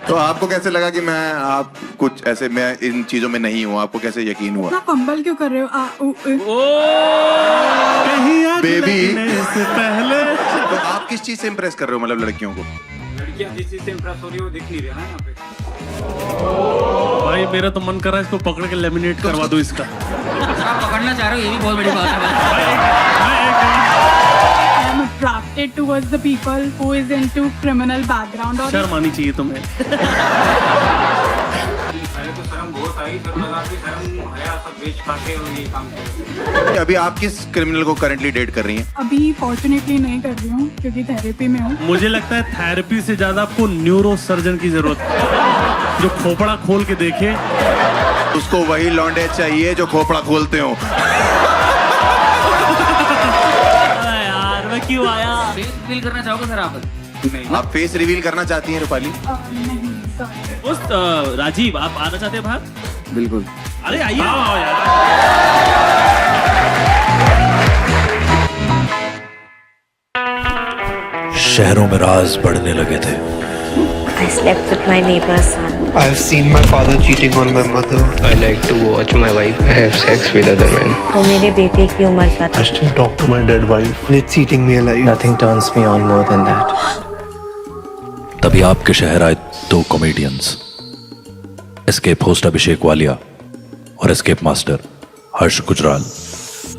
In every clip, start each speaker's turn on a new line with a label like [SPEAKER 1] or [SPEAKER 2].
[SPEAKER 1] तो आपको कैसे लगा कि आप कुछ ऐसे मैं इन चीजों में नहीं हूँ? आपको कैसे यकीन हुआ?
[SPEAKER 2] कंबल क्यों कर रहे हो?
[SPEAKER 1] बेबी से पहले तो आप किस चीज से इम्प्रेस कर रहे हो, मतलब लड़कियों को?
[SPEAKER 3] लड़कियां जिस चीज से इम्प्रेस हो रही है वो दिख नहीं रहा है यहाँ पे।
[SPEAKER 4] भाई मेरा तो मन कर रहा है इसको पकड़ के लेमिनेट करवा दो इसका।
[SPEAKER 3] आप पकड़ना चाह रहे हो, ये भी बहुत बड़ी बात है।
[SPEAKER 2] I am attracted towards the people who is into criminal background और
[SPEAKER 4] शर्म आनी चाहिए तुम्हें।
[SPEAKER 3] पहले तो शर्म बहुत आई, फिर लगा कि शर्म हया सब बेच खाके और ये काम किया।
[SPEAKER 1] अभी आप किस क्रिमिनल को करंटली डेट कर रही हैं?
[SPEAKER 2] अभी फॉर्चुनेटली नहीं कर रही हूँ क्योंकि थेरेपी में हूँ।
[SPEAKER 4] मुझे लगता है थेरेपी से ज्यादा आपको न्यूरो सर्जन की जरूरत है, जो खोपड़ा खोल के देखे।
[SPEAKER 1] उसको वही लौंडे चाहिए जो खोपड़ा खोलते हो।
[SPEAKER 4] यार मैं क्यों आया?
[SPEAKER 3] फेस रिवील करना चाहोगे सर आप? नहीं।
[SPEAKER 1] आप फेस रिवील करना चाहती हैं रूपाली?
[SPEAKER 2] नहीं sorry।
[SPEAKER 4] उस राजीव आप आना चाहते हैं बाहर?
[SPEAKER 1] बिल्कुल।
[SPEAKER 4] अरे आइए यार।
[SPEAKER 5] शहरों में राज बढ़ने लगे थे।
[SPEAKER 6] I slept with my neighbor's son.
[SPEAKER 7] I've seen my father cheating on my mother.
[SPEAKER 8] I like to watch my wife have sex with other men.
[SPEAKER 6] वो मेरे बेटे की उम्र का था।
[SPEAKER 5] I still talk to my dead wife.
[SPEAKER 7] And it's eating me alive.
[SPEAKER 8] Nothing turns me on more than that.
[SPEAKER 5] तभी आपके शहर आए दो कॉमेडियंस, एस्केप होस्ट अभिषेक वालिया और एस्केप मास्टर हर्ष गुजराल,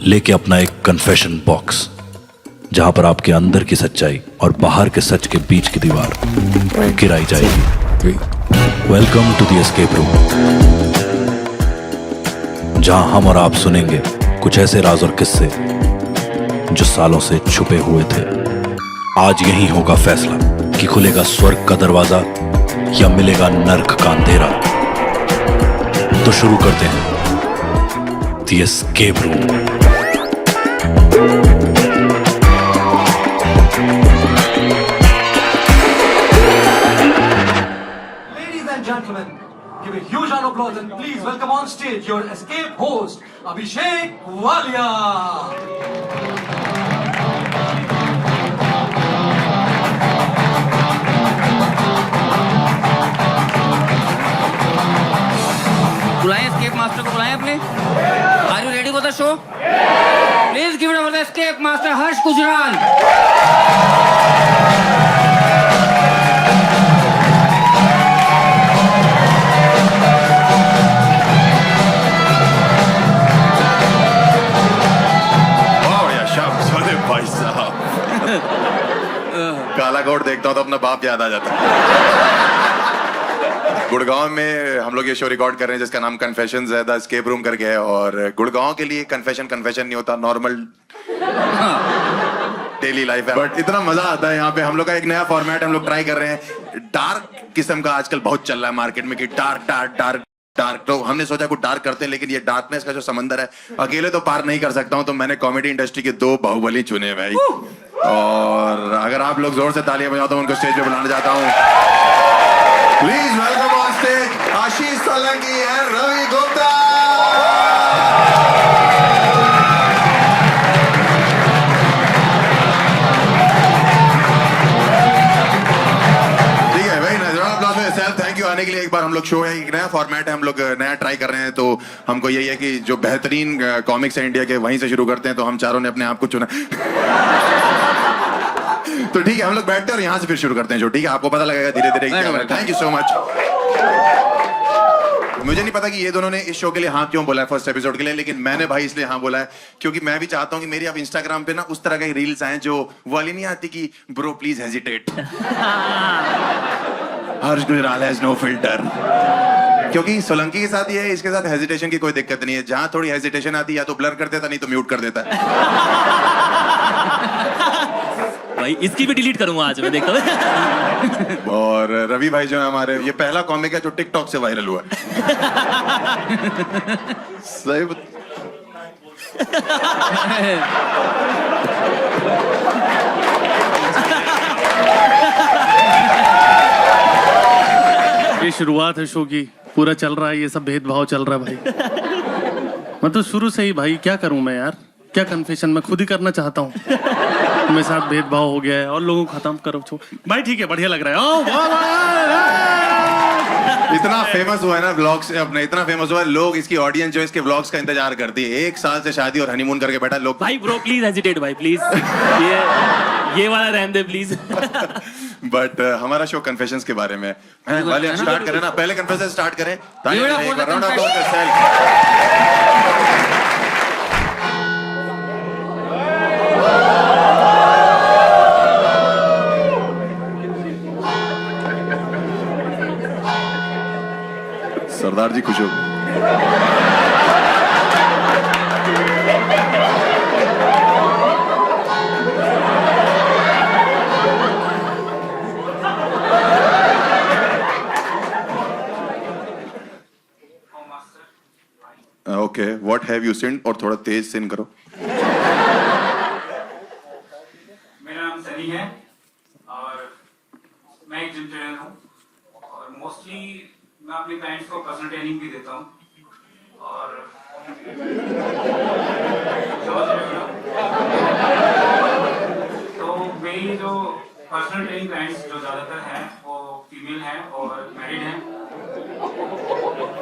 [SPEAKER 5] लेके अपना एक कन्फेशन बॉक्स, जहां पर आपके अंदर की सच्चाई और बाहर के सच के बीच की दीवार गिराई जाएगी। Welcome to the escape room, जहां हम और आप सुनेंगे कुछ ऐसे राज और किस्से जो सालों से छुपे हुए थे। आज यही होगा फैसला कि खुलेगा स्वर्ग का दरवाजा या मिलेगा नर्क का अंधेरा। तो शुरू करते हैं the escape room.
[SPEAKER 9] Gentlemen, give a huge round of applause and please welcome on stage your escape host, Abhishek Walia.
[SPEAKER 3] बुलाएं एस्केप मास्टर को, बुलाएं अपने। Are you ready for the show? Please give it up for the escape master हर्ष गुजराल।
[SPEAKER 1] काला coat देखता हूँ तो अपना बाप याद आ जाता है। गुड़गांव में हम लोग ये शो रिकॉर्ड कर रहे हैं जिसका नाम कन्फेशंस है, द एस्केप रूम करके है। और गुड़गांव के लिए कन्फेशन नहीं होता, नॉर्मल डेली लाइफ है, बट इतना मजा आता है यहाँ पे। हम लोग का एक नया फॉर्मेट हम लोग ट्राई कर रहे हैं। डार्क किस्म का आजकल बहुत चल रहा है मार्केट में कि डार्क डार्क डार्क डार्क। तो हमने सोचा कुछ डार्क करते हैं, लेकिन ये डार्कनेस का जो समंदर है अकेले तो पार नहीं कर सकता हूँ, तो मैंने कॉमेडी इंडस्ट्री के दो बाहुबली चुने भाई। और अगर आप लोग जोर से तालियां बजाओ तो उनको स्टेज पे बुलाना चाहता हूँ। Please welcome on stage Ashish Solanki and Ravi Gupta. ठीक है भाई, थैंक यू आने के लिए। एक बार हम लोग शो है, एक नया फॉर्मेट है, हम लोग नया ट्राई कर रहे हैं, तो हमको यही है कि जो बेहतरीन कॉमिक्स है इंडिया के वहीं से शुरू करते हैं। तो हम चारों ने अपने आप को चुना। तो ठीक है, हम लोग बैठते हैं और यहाँ से फिर शुरू करते हैं शो। ठीक है, आपको पता लगेगा धीरे धीरे। Thank you so much. मुझे नहीं पता कि ये दोनों ने इस शो के लिए हाँ क्यों बोला है फर्स्ट एपिसोड के लिए, लेकिन मैंने भाई इसलिए हाँ बोला है क्योंकि मैं भी चाहता हूँ कि मेरी अब इंस्टाग्राम पे ना उस तरह के रील्स आए जो वाली नहीं आती कि bro please hesitate, Harsh Gujral has no filter. क्योंकि सोलंकी के साथ ये है, इसके साथ हेजिटेशन की कोई दिक्कत नहीं है। जहां थोड़ी हेजिटेशन आती है या तो ब्लर कर देता, नहीं तो म्यूट कर देता है।
[SPEAKER 4] भाई इसकी भी डिलीट करूंगा आज मैं, देखता हूँ।
[SPEAKER 1] और रवि भाई जो है हमारे, ये पहला कॉमिक है जो टिकटॉक से वायरल हुआ है। सही
[SPEAKER 4] ये शुरुआत है शो की, पूरा चल रहा है, ये सब भेदभाव चल रहा है भाई। मतलब शुरू से ही भाई क्या करूं मैं यार, क्या कन्फेशन मैं खुद ही करना चाहता हूँ। मेरे साथ भेदभाव हो गया है और लोगों को खत्म करो भाई। ठीक है, बढ़िया लग रहा है।
[SPEAKER 1] इतना फेमस हुआ है ना व्लॉग से अपने, इतना फेमस हुआ है, लोग इसकी ऑडियंस जो इसके व्लॉग्स का इंतजार करती है। 1 साल से शादी और हनीमून करके बैठा लोग।
[SPEAKER 10] भाई ब्रो प्लीज हेजिटेट भाई प्लीज, ये वाला रहने दे प्लीज।
[SPEAKER 1] बट हमारा शो कन्फेशंस के बारे में है। वाले स्टार्ट करें ना, पहले कन्फेशन स्टार्ट करें। ताली बजाएं एक बार, round of applause for self. सरदार जी खुश हो गए। Okay, what have you sin? और थोड़ा तेज सिन करो।
[SPEAKER 11] मेरा नाम सनी है और मैं एक जिम ट्रेनर हूँ और मोस्टली मैं अपने क्लाइंट्स को पर्सनल ट्रेनिंग भी देता हूँ और तो मेरी जो पर्सनल ट्रेनिंग क्लाइंट्स जो ज़्यादातर हैं वो फीमेल हैं और मैरिड हैं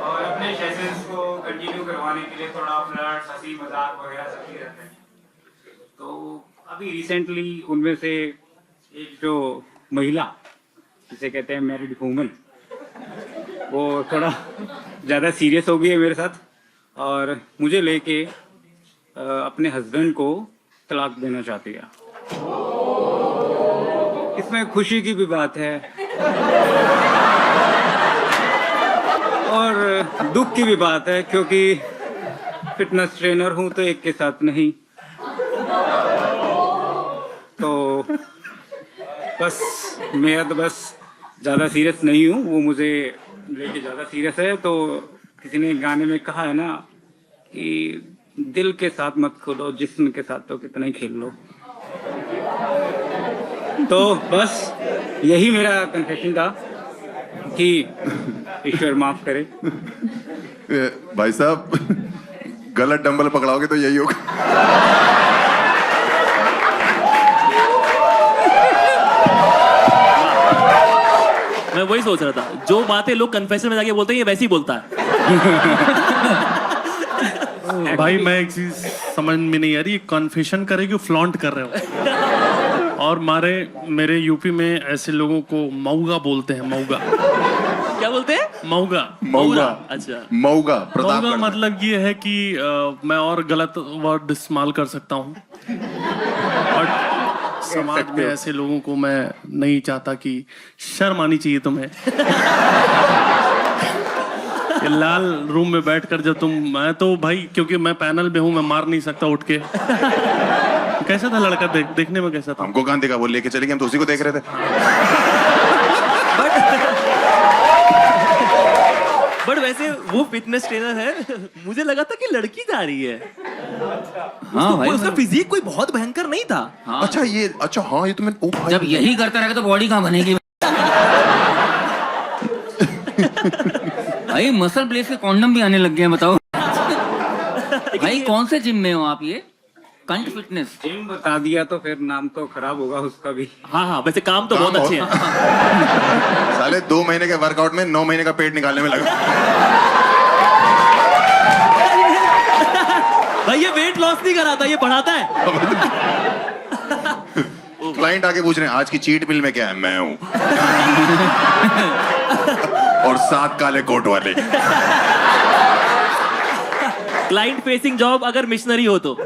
[SPEAKER 11] और अपने सेशंस को कंटिन्यू करवाने के लिए थोड़ा फ्लर्ट, हंसी मजाक वगैरह सब ही रहते हैं। तो अभी रिसेंटली उनमें से एक जो महिला जिसे कहते हैं मैरिड वूमन, वो थोड़ा ज़्यादा सीरियस हो गई है मेरे साथ और मुझे लेके अपने हस्बैंड को तलाक देना चाहती है। इसमें खुशी की भी बात है और दुख की भी बात है, क्योंकि फिटनेस ट्रेनर हूँ तो एक के साथ नहीं। तो बस मैं तो बस ज़्यादा सीरियस नहीं हूँ, वो मुझे लेके ज़्यादा सीरियस है। तो किसी ने गाने में कहा है ना कि दिल के साथ मत खेलो, जिस्म के साथ तो कितना ही खेल लो। तो बस यही मेरा कन्फेशन था कि ईश्वर माफ करे।
[SPEAKER 1] भाई साहब गलत डंबल पकड़ाओगे तो यही होगा।
[SPEAKER 10] मैं वही सोच रहा था, जो बातें लोग कन्फेशन में जाके बोलते हैं ये वैसे ही बोलता है।
[SPEAKER 4] भाई मैं एक चीज समझ में नहीं आ रही, कन्फेशन करे क्यों फ्लॉन्ट कर रहे हो? और मेरे यूपी में ऐसे लोगों को मऊगा बोलते हैं। मऊगा
[SPEAKER 10] क्या बोलते हैं?
[SPEAKER 4] मऊगा।
[SPEAKER 1] मऊगा,
[SPEAKER 10] अच्छा
[SPEAKER 1] मऊगा प्रताप
[SPEAKER 4] मऊगा मतलब ये है कि मैं और गलत वर्ड इस्तेमाल कर सकता हूँ और समाज में ऐसे लोगों को मैं नहीं चाहता कि शर्म आनी चाहिए तुम्हें। ये लाल रूम में बैठकर जब मैं तो भाई क्योंकि मैं पैनल में हूँ, मैं मार नहीं सकता उठ के। कैसा था लड़का? देखने में कैसा था?
[SPEAKER 1] हमको कहाँ देखा, वो लेके चले गए, हम तो उसी को देख रहे थे।
[SPEAKER 10] बट वैसे वो फिटनेस ट्रेनर है, मुझे लगा था कि लड़की जा रही है।
[SPEAKER 3] हाँ भाई,
[SPEAKER 10] उसका फिजिक कोई बहुत भयंकर नहीं था।
[SPEAKER 3] हाँ।
[SPEAKER 1] अच्छा ये तो मैं
[SPEAKER 3] जब यही करता रहेगा तो बॉडी कहाँ बनेगी? भाई मसल प्लेस के कॉन्डम भी आने लग गए हैं, बताओ। भाई कौन से जिम में हो आप? ये कंट फिटनेस
[SPEAKER 11] जिम बता दिया तो फिर नाम तो खराब होगा उसका भी।
[SPEAKER 10] हाँ वैसे काम तो बहुत अच्छे हैं।
[SPEAKER 1] साले 2 महीने के वर्कआउट में 9 महीने का पेट निकालने में लगा।
[SPEAKER 10] भाई ये वेट लॉस नहीं कराता, ये बढ़ाता है।
[SPEAKER 1] क्लाइंट आके पूछ रहे हैं आज की चीट मिल में क्या है? मैं हूं। और 7 काले कोट वाले।
[SPEAKER 10] क्लाइंट फेसिंग जॉब अगर मिशनरी हो तो।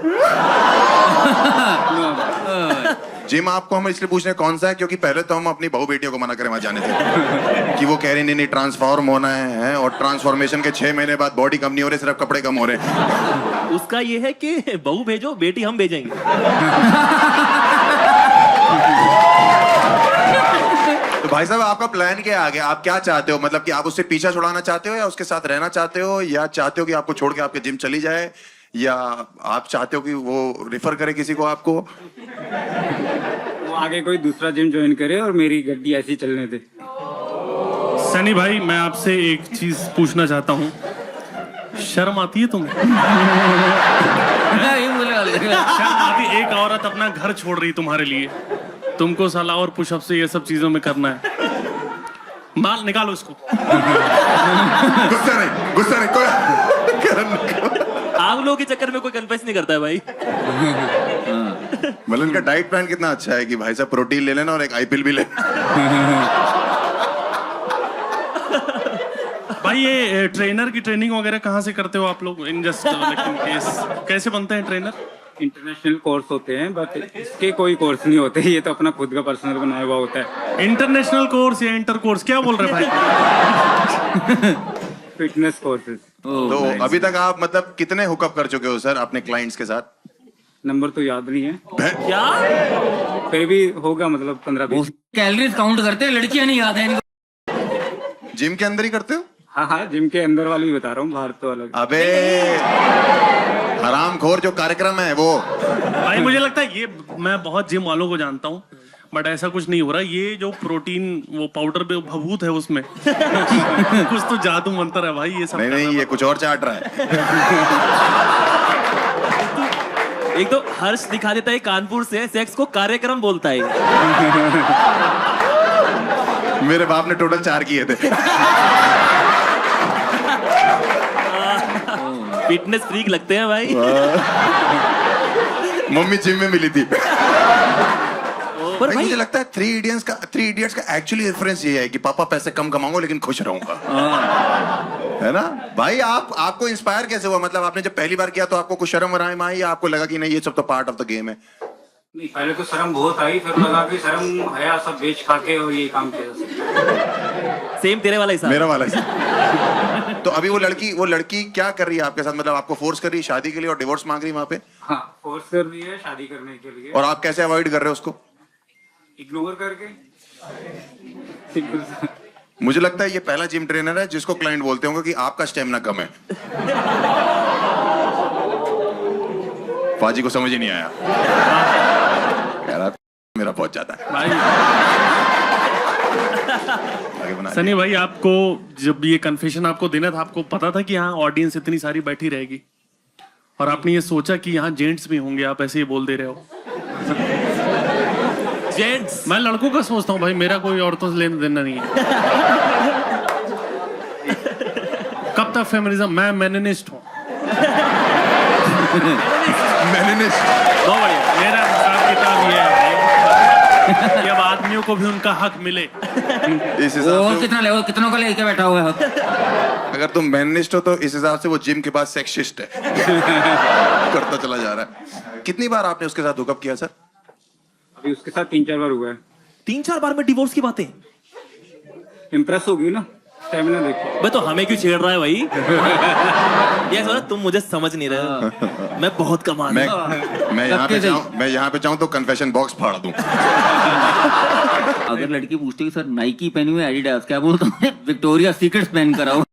[SPEAKER 1] जिम आपको हम इसलिए पूछ रहे हैं कौन सा है, क्योंकि पहले तो हम अपनी बहू बेटियों को मना करें वहां जाने से कि वो कह रही नहीं ट्रांसफॉर्म होना है और ट्रांसफॉर्मेशन के 6 महीने बाद बॉडी कम नहीं हो रही, सिर्फ कपड़े कम हो रहे हैं।
[SPEAKER 10] उसका ये है कि बहू भेजो, बेटी हम भेजेंगे।
[SPEAKER 1] तो भाई साहब आपका प्लान क्या है आगे? आप क्या चाहते हो? मतलब कि आप उससे पीछा छुड़ाना चाहते हो या उसके साथ रहना चाहते हो, या चाहते हो कि आपको छोड़ के आपके जिम चली जाए, या आप चाहते हो कि वो रिफर करे किसी को आपको?
[SPEAKER 11] वो आगे कोई दूसरा जिम ज्वाइन करे और मेरी गड्डी ऐसी चलने दे।
[SPEAKER 4] सनी भाई मैं आपसे एक चीज पूछना चाहता हूँ, शर्म आती है तुम्हें? शर्म आती? एक औरत अपना घर छोड़ रही तुम्हारे लिए, तुमको साला और पुशअप से ये सब चीजों में करना है। माल निकालो इसको।
[SPEAKER 1] गुस्सा नहीं कोई
[SPEAKER 10] आप लोगों के चक्कर में कोई कन्फेस नहीं करता है भाई।
[SPEAKER 1] मतलब इनका डाइट प्लान कितना अच्छा है कि भाई साहब प्रोटीन ले लेना और एक आईपीएल भी ले।
[SPEAKER 4] भाई ये ट्रेनर की ट्रेनिंग वगैरह कहाँ से करते हो आप लोग? इन जस्ट कैसे बनते हैं ट्रेनर?
[SPEAKER 11] इंटरनेशनल कोर्स होते हैं, बट इसके कोई कोर्स नहीं होते, ये तो अपना खुद का पर्सनल बनाया हुआ होता है।
[SPEAKER 4] इंटरनेशनल कोर्स या इंटर कोर्स क्या बोल रहे हैं भाई?
[SPEAKER 11] Fitness courses.
[SPEAKER 1] तो अभी तक आप मतलब कितने हुकअप कर चुके हो सर अपने क्लाइंट्स के साथ?
[SPEAKER 11] नंबर तो याद नहीं है,
[SPEAKER 10] क्या
[SPEAKER 11] फिर भी होगा मतलब 15-20।
[SPEAKER 3] कैलोरीज काउंट करते हैं, लड़कियां नहीं याद है इनको।
[SPEAKER 1] जिम के अंदर ही करते हो?
[SPEAKER 11] हाँ, जिम के अंदर वाली ही बता रहा हूँ, बाहर तो अलग।
[SPEAKER 1] अबे हरामखोर जो कार्यक्रम है वो।
[SPEAKER 4] भाई मुझे लगता है ये, मैं बहुत जिम वालों को जानता हूँ बट ऐसा कुछ नहीं हो रहा। ये जो प्रोटीन वो पाउडर पे भभूत है उसमें कुछ तो जादू मंत्र है भाई ये सब।
[SPEAKER 1] नहीं ये कुछ और चाट रहा है।
[SPEAKER 10] एक तो हर्ष दिखा देता है कानपुर से, सेक्स को कार्यक्रम बोलता है।
[SPEAKER 1] मेरे बाप ने टोटल 4 किए थे।
[SPEAKER 10] फिटनेस फ्रीक लगते हैं भाई।
[SPEAKER 1] मम्मी जिम में मिली थी।
[SPEAKER 10] पर
[SPEAKER 1] भाई
[SPEAKER 10] भाई
[SPEAKER 1] मुझे लगता है 3 इडियट्स का एक्चुअली रेफरेंस ये है कि पापा पैसे कम कमाऊंगा लेकिन खुश रहूंगा, है ना भाई? आपको इंस्पायर कैसे हुआ? मतलब आपने जब पहली बार किया तो आपको कुछ शर्म वराम आई या आपको लगा कि नहीं ये सब तो पार्ट ऑफ द गेम है?
[SPEAKER 11] नहीं, पहले तो शर्म बहुत आई, फिर लगा कि शर्म हया सब बेच खा के और ये काम किया।
[SPEAKER 10] सेम तेरे वाला हिसाब।
[SPEAKER 1] मेरा वाला हिसाब। तो अभी वो लड़की क्या कर रही है आपके साथ? मतलब आपको फोर्स कर रही है शादी के लिए और डिवोर्स मांग रही है वहां पे?
[SPEAKER 11] हाँ, फोर्स कर रही है शादी करने के लिए।
[SPEAKER 1] और आप कैसे अवॉइड कर रहे हो उसको?
[SPEAKER 11] इग्नोर करके। सिंपल सा।
[SPEAKER 1] मुझे लगता है ये पहला जिम ट्रेनर है जिसको क्लाइंट बोलते होंगे कि आपका स्टेमिना कम है। पाजी को समझ ही नहीं आया, कह रहा मेरा बहुत ज्यादा है। आगे बना
[SPEAKER 4] सनी भाई आपको जब ये कन्फेशन आपको देना था, आपको पता था कि यहाँ ऑडियंस इतनी सारी बैठी रहेगी और आपने ये सोचा कि यहाँ जेंट्स भी होंगे? आप ऐसे ही बोल दे रहे हो।
[SPEAKER 10] जेंट्स,
[SPEAKER 4] मैं लड़कों का सोचता हूँ भाई, मेरा कोई औरतों से लेना देना नहीं है। कब तक फेमिनिज्म? मैं मेनिनिस्ट हूँ। बहुत बढ़िया। मेरा हिसाब किताब ये है कि अब आदमियों को भी उनका हक मिले।
[SPEAKER 1] इस हिसाब
[SPEAKER 3] वो
[SPEAKER 1] से
[SPEAKER 3] कितना लेवल कितनों का लेके बैठा हुआ है।
[SPEAKER 1] अगर तुम मैनिस्ट हो तो इस हिसाब से वो जिम के बाद सेक्सिस्ट है। करता चला जा रहा है। कितनी बार आपने उसके साथ हुकअप किया सर?
[SPEAKER 11] अभी उसके साथ 3-4 बार हुआ है।
[SPEAKER 10] 3-4 बार में डिवोर्स की बातें?
[SPEAKER 11] इम्प्रेस हो गई ना, स्टेमिना देखो।
[SPEAKER 10] मैं तो हमें क्यों छेड़ रहा है भाई? ये सोना तुम मुझे समझ नहीं रहे हो। मैं बहुत कमा
[SPEAKER 1] मैं यहाँ पे चाहूँ तो कन्फेशन बॉक्स फाड़ दूं।
[SPEAKER 3] अगर लड़की पूछती है सर नाइकी पहनी हुई एडिडास, क्या बोलता हूँ? विक्टोरिया सीक्रेट्स पहन कर आओ।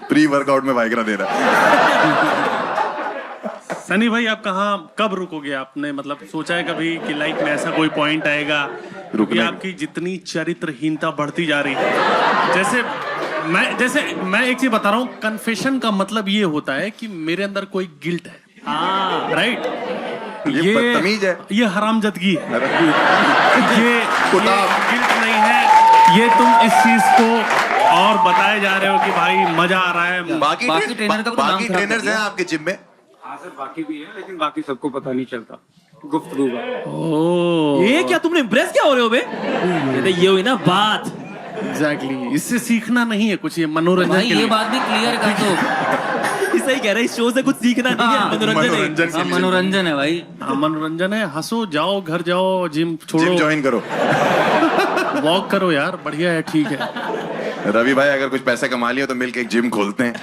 [SPEAKER 1] प्री वर्कआउट में वाइग्रा दे रहा है।
[SPEAKER 4] सनी भाई आप कब रुकोगे? आपने मतलब सोचा है कभी कि लाइफ में ऐसा कोई पॉइंट आएगा? क्योंकि आपकी जितनी चरित्रहीनता बढ़ती जा रही है, जैसे मैं एक चीज बता रहा हूँ, कन्फेशन का मतलब ये होता है कि मेरे अंदर कोई गिल्ट है। राइट,
[SPEAKER 1] ये बदतमीज है,
[SPEAKER 4] ये हरामजदगी है, ये गिल्ट नहीं है, ये तुम इस चीज को और बताए जा रहे हो कि भाई मजा आ रहा है।
[SPEAKER 1] बाकी ट्रेनर्स हैं आपके जिम में?
[SPEAKER 11] हाँ सर, बाकी भी है, लेकिन बाकी सबको पता नहीं चलता। गुफ्तगू का।
[SPEAKER 10] ये क्या तुमने इम्प्रेस क्या हो रहे हो बे? ये हुई ना बात।
[SPEAKER 4] एग्जैक्टली, इससे सीखना नहीं है कुछ, ये मनोरंजन के लिए।
[SPEAKER 3] ये बात भी क्लियर कर दो।
[SPEAKER 10] सही कह रहा है, इस शो से कुछ सीखना नहीं है,
[SPEAKER 3] मनोरंजन है भाई।
[SPEAKER 4] हाँ, मनोरंजन है। हंसो, जाओ घर जाओ, जिम छोड़ो,
[SPEAKER 1] जिम ज्वाइन करो,
[SPEAKER 4] वॉक करो यार, बढ़िया है, ठीक है।
[SPEAKER 1] रवि भाई अगर कुछ पैसे कमा लिया तो मिलके एक जिम खोलते हैं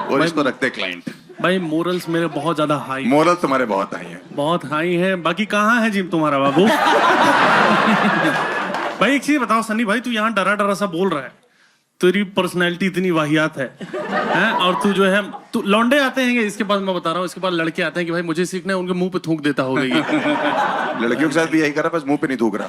[SPEAKER 1] और इसको रखते हैं क्लाइंट।
[SPEAKER 4] भाई मोरल्स मेरे बहुत ज्यादा हाई।
[SPEAKER 1] मोरल्स तुम्हारे बहुत हाई हैं।
[SPEAKER 4] बहुत हाई है। बाकी कहाँ है जिम तुम्हारा बाबू? भाई एक चीज बताओ सनी भाई, तू यहाँ डरा डरा सा बोल रहा है, तेरी पर्सनैलिटी इतनी वाहियात है, और तू जो है, तू लौंडे आते हैं इसके बाद, मैं बता रहा हूँ, इसके बाद लड़के आते हैं कि भाई मुझे सीखना है, उनके मुंह पे थूक देता होगा ये।
[SPEAKER 1] लड़कियों के साथ भी यही कर रहा, बस मुंह पे नहीं थूक रहा।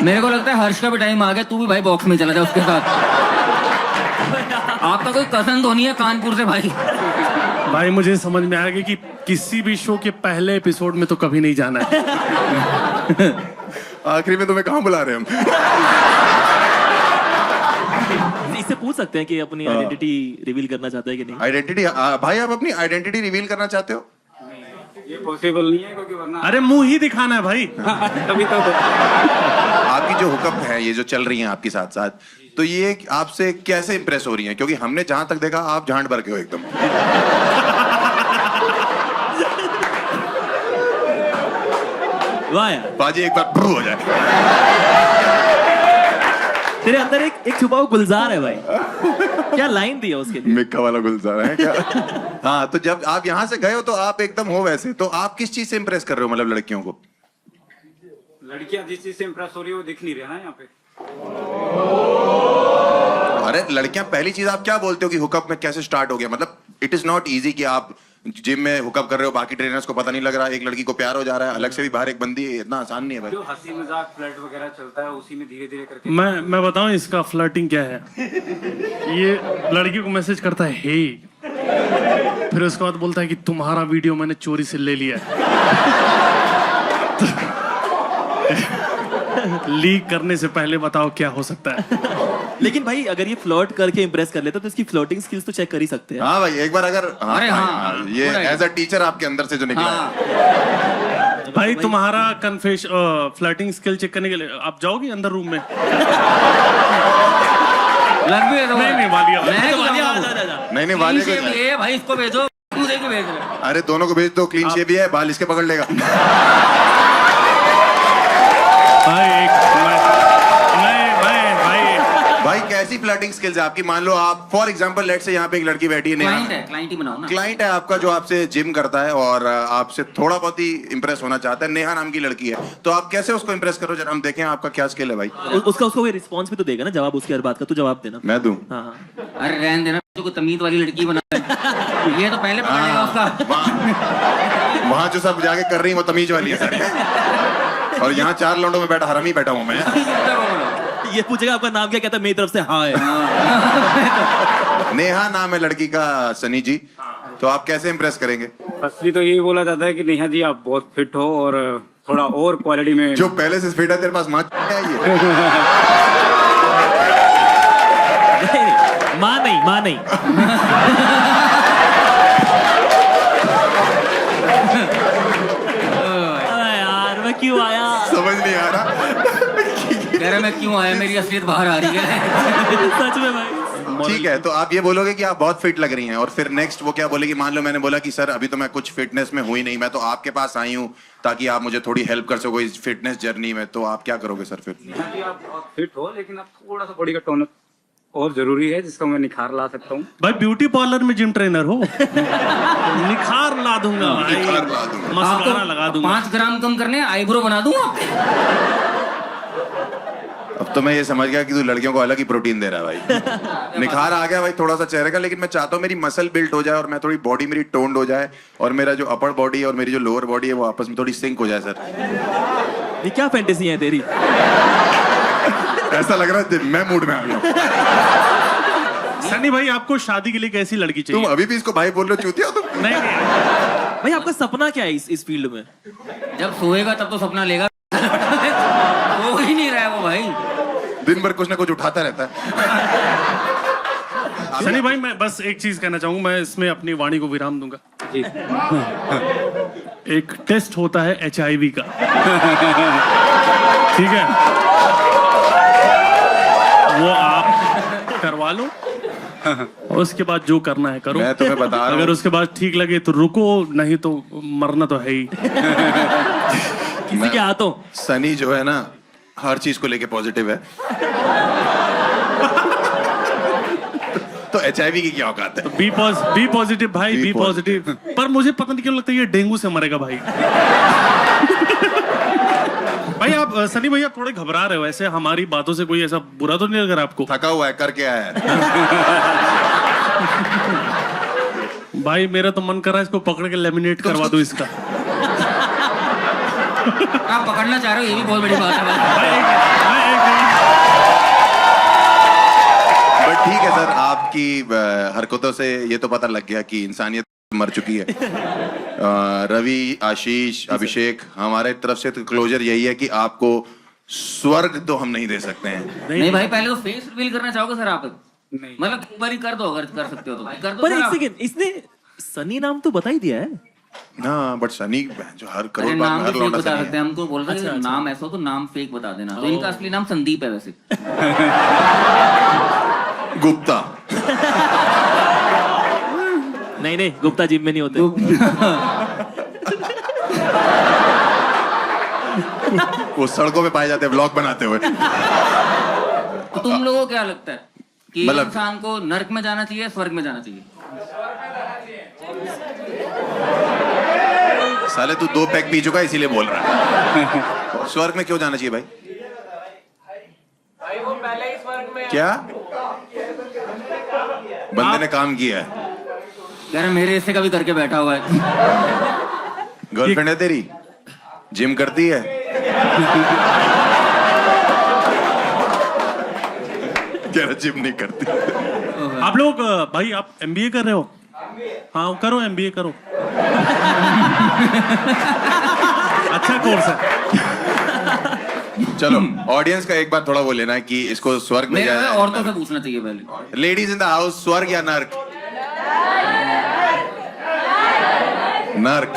[SPEAKER 3] मेरे को लगता है हर्ष का भी टाइम आ गया, तू भी भाई बॉक्स में चला जा उसके साथ। आपका कोई कजन तो नहीं है कानपुर से भाई?
[SPEAKER 4] भाई मुझे समझ में आ गया कि किसी भी शो के पहले एपिसोड में तो कभी नहीं जाना है।
[SPEAKER 1] आखिरी में तुम्हें कहाँ बुला रहे हैं हम?
[SPEAKER 10] इससे पूछ सकते हैं कि अपनी आइडेंटिटी रिवील करना चाहता है कि नहीं।
[SPEAKER 1] आइडेंटिटी भाई, आप अपनी आइडेंटिटी रिवील करना चाहते हो?
[SPEAKER 11] ये पॉसिबल नहीं है क्योंकि वरना
[SPEAKER 4] अरे मुंह ही दिखाना है भाई।
[SPEAKER 11] तभी तो
[SPEAKER 1] आपकी जो हुकअप है, ये जो चल रही हैं आपके साथ साथ, तो ये आपसे कैसे इंप्रेस हो रही हैं? क्योंकि हमने जहां तक देखा आप झांड भर के हो एकदम।
[SPEAKER 10] वाह यार,
[SPEAKER 1] बाजी एक बार प्रू हो जाए।
[SPEAKER 10] तेरे अंदर एक छुपा हुआ गुलजार है भाई। क्या लाइन दी है उसके लिए?
[SPEAKER 1] मिक्का वाला गुलजार है क्या? हाँ, तो जब आप यहाँ से गए हो तो आप एकदम हो वैसे, तो आप किस चीज से इंप्रेस कर रहे हो मतलब लड़कियों को?
[SPEAKER 11] लड़कियां जिस चीज से इम्प्रेस हो रही है वो दिख नहीं रहा ना यहाँ पे।
[SPEAKER 1] अरे लड़कियां, पहली चीज आप क्या बोलते हो कि हुकअप में कैसे स्टार्ट हो गया? मतलब इट इज नॉट इजी कि आप जिम में हुकअप कर रहे हो, बाकी ट्रेनर्स को पता नहीं लग रहा, एक लड़की को प्यार हो जा रहा है, अलग से भी बाहर एक बंदी है, इतना आसान नहीं है भाई।
[SPEAKER 11] जो हंसी मजाक फ्लर्ट वगैरह चलता है उसी में धीरे धीरे करके
[SPEAKER 4] मैं बताऊं इसका फ्लर्टिंग क्या है? ये लड़की को मैसेज करता है हे, फिर उसके बाद बोलता है कि तुम्हारा वीडियो मैंने चोरी से ले लिया है। लीक करने से पहले बताओ क्या हो सकता है?
[SPEAKER 10] लेकिन भाई अगर ये फ्लर्ट करके इम्प्रेस कर लेता तो इसकी फ्लर्टिंग स्किल्स तो चेक कर ही सकते हैं।
[SPEAKER 1] हाँ भाई, एक बार अगर
[SPEAKER 3] अरे हाँ,
[SPEAKER 1] ये
[SPEAKER 3] पूरा
[SPEAKER 1] एज अ टीचर आपके अंदर से जो निकला है।
[SPEAKER 4] भाई तुम्हारा फ्लर्टिंग स्किल चेक करने के लिए आप जाओगे अंदर रूम में?
[SPEAKER 3] लग भी है तो
[SPEAKER 4] नहीं वालिया,
[SPEAKER 3] मैं
[SPEAKER 10] वालिया,
[SPEAKER 3] वालिया
[SPEAKER 10] जा, जा, जा।
[SPEAKER 1] नहीं वाले को,
[SPEAKER 3] ये भाई इसको भेजो, तू देके भेज रहा।
[SPEAKER 1] अरे दोनों को भेज दो, क्लीन शेव भी है, बाल इसके पकड़ लेगा।
[SPEAKER 4] भाई
[SPEAKER 1] भाई कैसी फ्लर्टिंग स्किल्स है आपकी? मान लो आप फॉर एग्जांपल लेट से यहाँ पे एक लड़की बैठी है,
[SPEAKER 3] क्लाइंट है, क्लाइंट ही बनाओ ना।
[SPEAKER 1] क्लाइंट है आपका जो आपसे जिम करता है और आपसे थोड़ा बहुत ही इंप्रेस होना चाहता है, नेहा नाम की लड़की है, तो आप कैसे उसको इंप्रेस करो? जरा हम देखें आपका क्या स्किल है भाई।
[SPEAKER 10] उसका कोई रिस्पॉन्स भी तो देगा ना, जवाब उसकी हर बात का तू जवाब देना।
[SPEAKER 1] मैं दूं?
[SPEAKER 10] हाँ हाँ।
[SPEAKER 3] अरे रहने देना, को तमीज वाली लड़की बना ये तो पहले पकड़ लेगा उसका।
[SPEAKER 1] वहाँ जो सब जाके कर रही है वो तमीज वाली है सर, और यहाँ 4 लौंडों में बैठा हरामी बैठा हूँ मैं।
[SPEAKER 10] ये पूछेगा आपका नाम क्या, कहता है मेरी तरफ से हाँ है।
[SPEAKER 1] नेहा नाम है लड़की का, सनी जी, तो आप कैसे इंप्रेस करेंगे?
[SPEAKER 11] असली तो यही बोला जाता है कि नेहा जी आप बहुत फिट हो और थोड़ा और क्वालिटी में
[SPEAKER 1] जो पहले से फिट है, तेरे पास माँ है ये?
[SPEAKER 10] माँ नहीं। यार मैं क्यों आया
[SPEAKER 1] समझ नहीं आ रहा।
[SPEAKER 3] कह रहे मैं क्यों आया, मेरी असलियत बाहर आ रही है।
[SPEAKER 10] सच में भाई।
[SPEAKER 1] ठीक है, तो आप ये बोलोगे कि आप बहुत फिट लग रही हैं, और फिर नेक्स्ट वो क्या बोलेगी? मान लो मैंने बोला कि सर अभी तो मैं कुछ फिटनेस में हुई नहीं, मैं तो आपके पास आई हूँ ताकि आप मुझे थोड़ी हेल्प कर सको इस फिटनेस जर्नी में, तो आप क्या करोगे सर फिर?
[SPEAKER 11] नेहा जी आप बहुत फिट हो, लेकिन आप थोड़ा सा बॉडी का टोन और जरूरी है जिसका मैं निखार ला सकता हूँ।
[SPEAKER 4] भाई ब्यूटी पार्लर में जिम ट्रेनर हो, निखार ला दूंगा भाई,
[SPEAKER 1] निखार ला दूंगा।
[SPEAKER 4] मस्कारा लगा दूंगा।
[SPEAKER 3] 5 ग्राम कम करने आईब्रो बना दूंगा।
[SPEAKER 1] अब तो मैं ये समझ गया कि तू लड़कियों को अलग ही प्रोटीन दे रहा है भाई। निखार आ गया भाई थोड़ा सा चेहरे का, लेकिन मैं चाहता हूँ मेरी मसल बिल्ट हो जाए और मैं थोड़ी बॉडी मेरी टोन्ड हो जाए, और मेरा जो अपर बॉडी है और मेरी जो लोअर बॉडी है वो आपस में थोड़ी सिंक हो जाए सर।
[SPEAKER 10] ये क्या फैंटेसी है तेरी?
[SPEAKER 1] ऐसा लग रहा है मैं मूड में आ गया।
[SPEAKER 4] सनी भाई आपको शादी के लिए कैसी लड़की चाहिए?
[SPEAKER 1] तुम अभी भी इसको भाई बोल रहे हो, चूतिया तुम?
[SPEAKER 4] नहीं
[SPEAKER 10] भाई आपका सपना क्या है इस फील्ड में?
[SPEAKER 3] जब सोएगा तब तो सपना लेगा। सो ही नहीं रहा है वो भाई,
[SPEAKER 1] दिन भर कुछ ना कुछ उठाता रहता है।
[SPEAKER 4] सनी भाई मैं बस एक चीज कहना चाहूंगा, मैं इसमें अपनी वाणी को विराम दूंगा।
[SPEAKER 11] जी
[SPEAKER 4] एक टेस्ट होता है HIV का, ठीक है, वो आप करवा लो, और उसके बाद जो करना है करो।
[SPEAKER 1] मैं तुम्हें बता रहा हूं,
[SPEAKER 4] अगर उसके बाद ठीक लगे तो रुको, नहीं तो मरना तो है ही।
[SPEAKER 10] किसी के हाथों।
[SPEAKER 1] सनी जो है ना हर चीज को लेके पॉजिटिव है। तो HIV की क्या औकात है?
[SPEAKER 4] बी पॉजिटिव भाई, बी पॉजिटिव। पर मुझे पता नहीं क्यों लगता है ये डेंगू से मरेगा भाई। भाई आप सनी भैया थोड़े घबरा रहे हो, ऐसे हमारी बातों से कोई ऐसा बुरा तो नहीं लग रहा आपको?
[SPEAKER 1] थका हुआ है, करके आया है।
[SPEAKER 4] भाई मेरा तो मन कर रहा है इसको पकड़ के लेमिनेट करवा दो इसका।
[SPEAKER 3] आप पकड़ना चाह रहे हो, ये भी बहुत बड़ी बात है।
[SPEAKER 1] बट ठीक है सर, आपकी हरकतों से ये तो पता लग गया कि इंसानियत मर चुकी है। रवि, आशीष, अभिषेक, हमारे तरफ से तो क्लोजर यही है कि आपको स्वर्ग तो हम नहीं दे सकते हैं।
[SPEAKER 3] नहीं भाई, पहले तो फेस रिवील करना चाहोगे सर आप? मतलब एक बार ही कर दो, अगर कर सकते हो तो भाई कर दो।
[SPEAKER 10] पर
[SPEAKER 3] सर
[SPEAKER 10] एक
[SPEAKER 3] आप।
[SPEAKER 10] सेकंड, इसने सनी नाम तो बता ही दिया है।
[SPEAKER 1] हाँ, बट सनी जो हर
[SPEAKER 3] अरे
[SPEAKER 1] करोड़ बार
[SPEAKER 3] नाम
[SPEAKER 1] में
[SPEAKER 3] तो
[SPEAKER 1] हर
[SPEAKER 3] फेक
[SPEAKER 1] लौंडा
[SPEAKER 3] बता
[SPEAKER 1] सनी
[SPEAKER 3] सकते हैं, हमको बोल रहे हैं नाम ऐसा हो तो नाम फेक बता देना। तो इनका असली नाम संदीप है वैसे।
[SPEAKER 1] है। गुप्ता।
[SPEAKER 10] नहीं नहीं, गुप्ता जिम में नहीं होते।
[SPEAKER 1] वो सड़कों पे पाए जाते हैं व्लॉग बनाते हुए।
[SPEAKER 3] तो तुम लोगों को क्या लगता है कि
[SPEAKER 1] मतलब-
[SPEAKER 3] इंसान को नर्क में जाना चाहिए, स्वर्ग में जाना चाहिए?
[SPEAKER 1] साले तू 2 पैक पी चुका है इसीलिए बोल रहा है। स्वर्ग में क्यों जाना चाहिए भाई? क्या बंदे ने काम किया है?
[SPEAKER 3] कह रहे मेरे हिस्से का भी करके बैठा हुआ है।
[SPEAKER 1] गर्लफ्रेंड है तेरी? जिम करती है? कह रहा जिम नहीं करती।
[SPEAKER 4] आप लोग भाई आप MBA कर रहे हो? हाँ करो, MBA करो। अच्छा कोर्स है।
[SPEAKER 1] चलो ऑडियंस का एक बार थोड़ा वो लेना है कि इसको स्वर्ग में
[SPEAKER 3] मेरे
[SPEAKER 1] जाए।
[SPEAKER 3] औरतों से पूछना चाहिए पहले।
[SPEAKER 1] लेडीज इन द हाउस, स्वर्ग या नर्क? नर्क।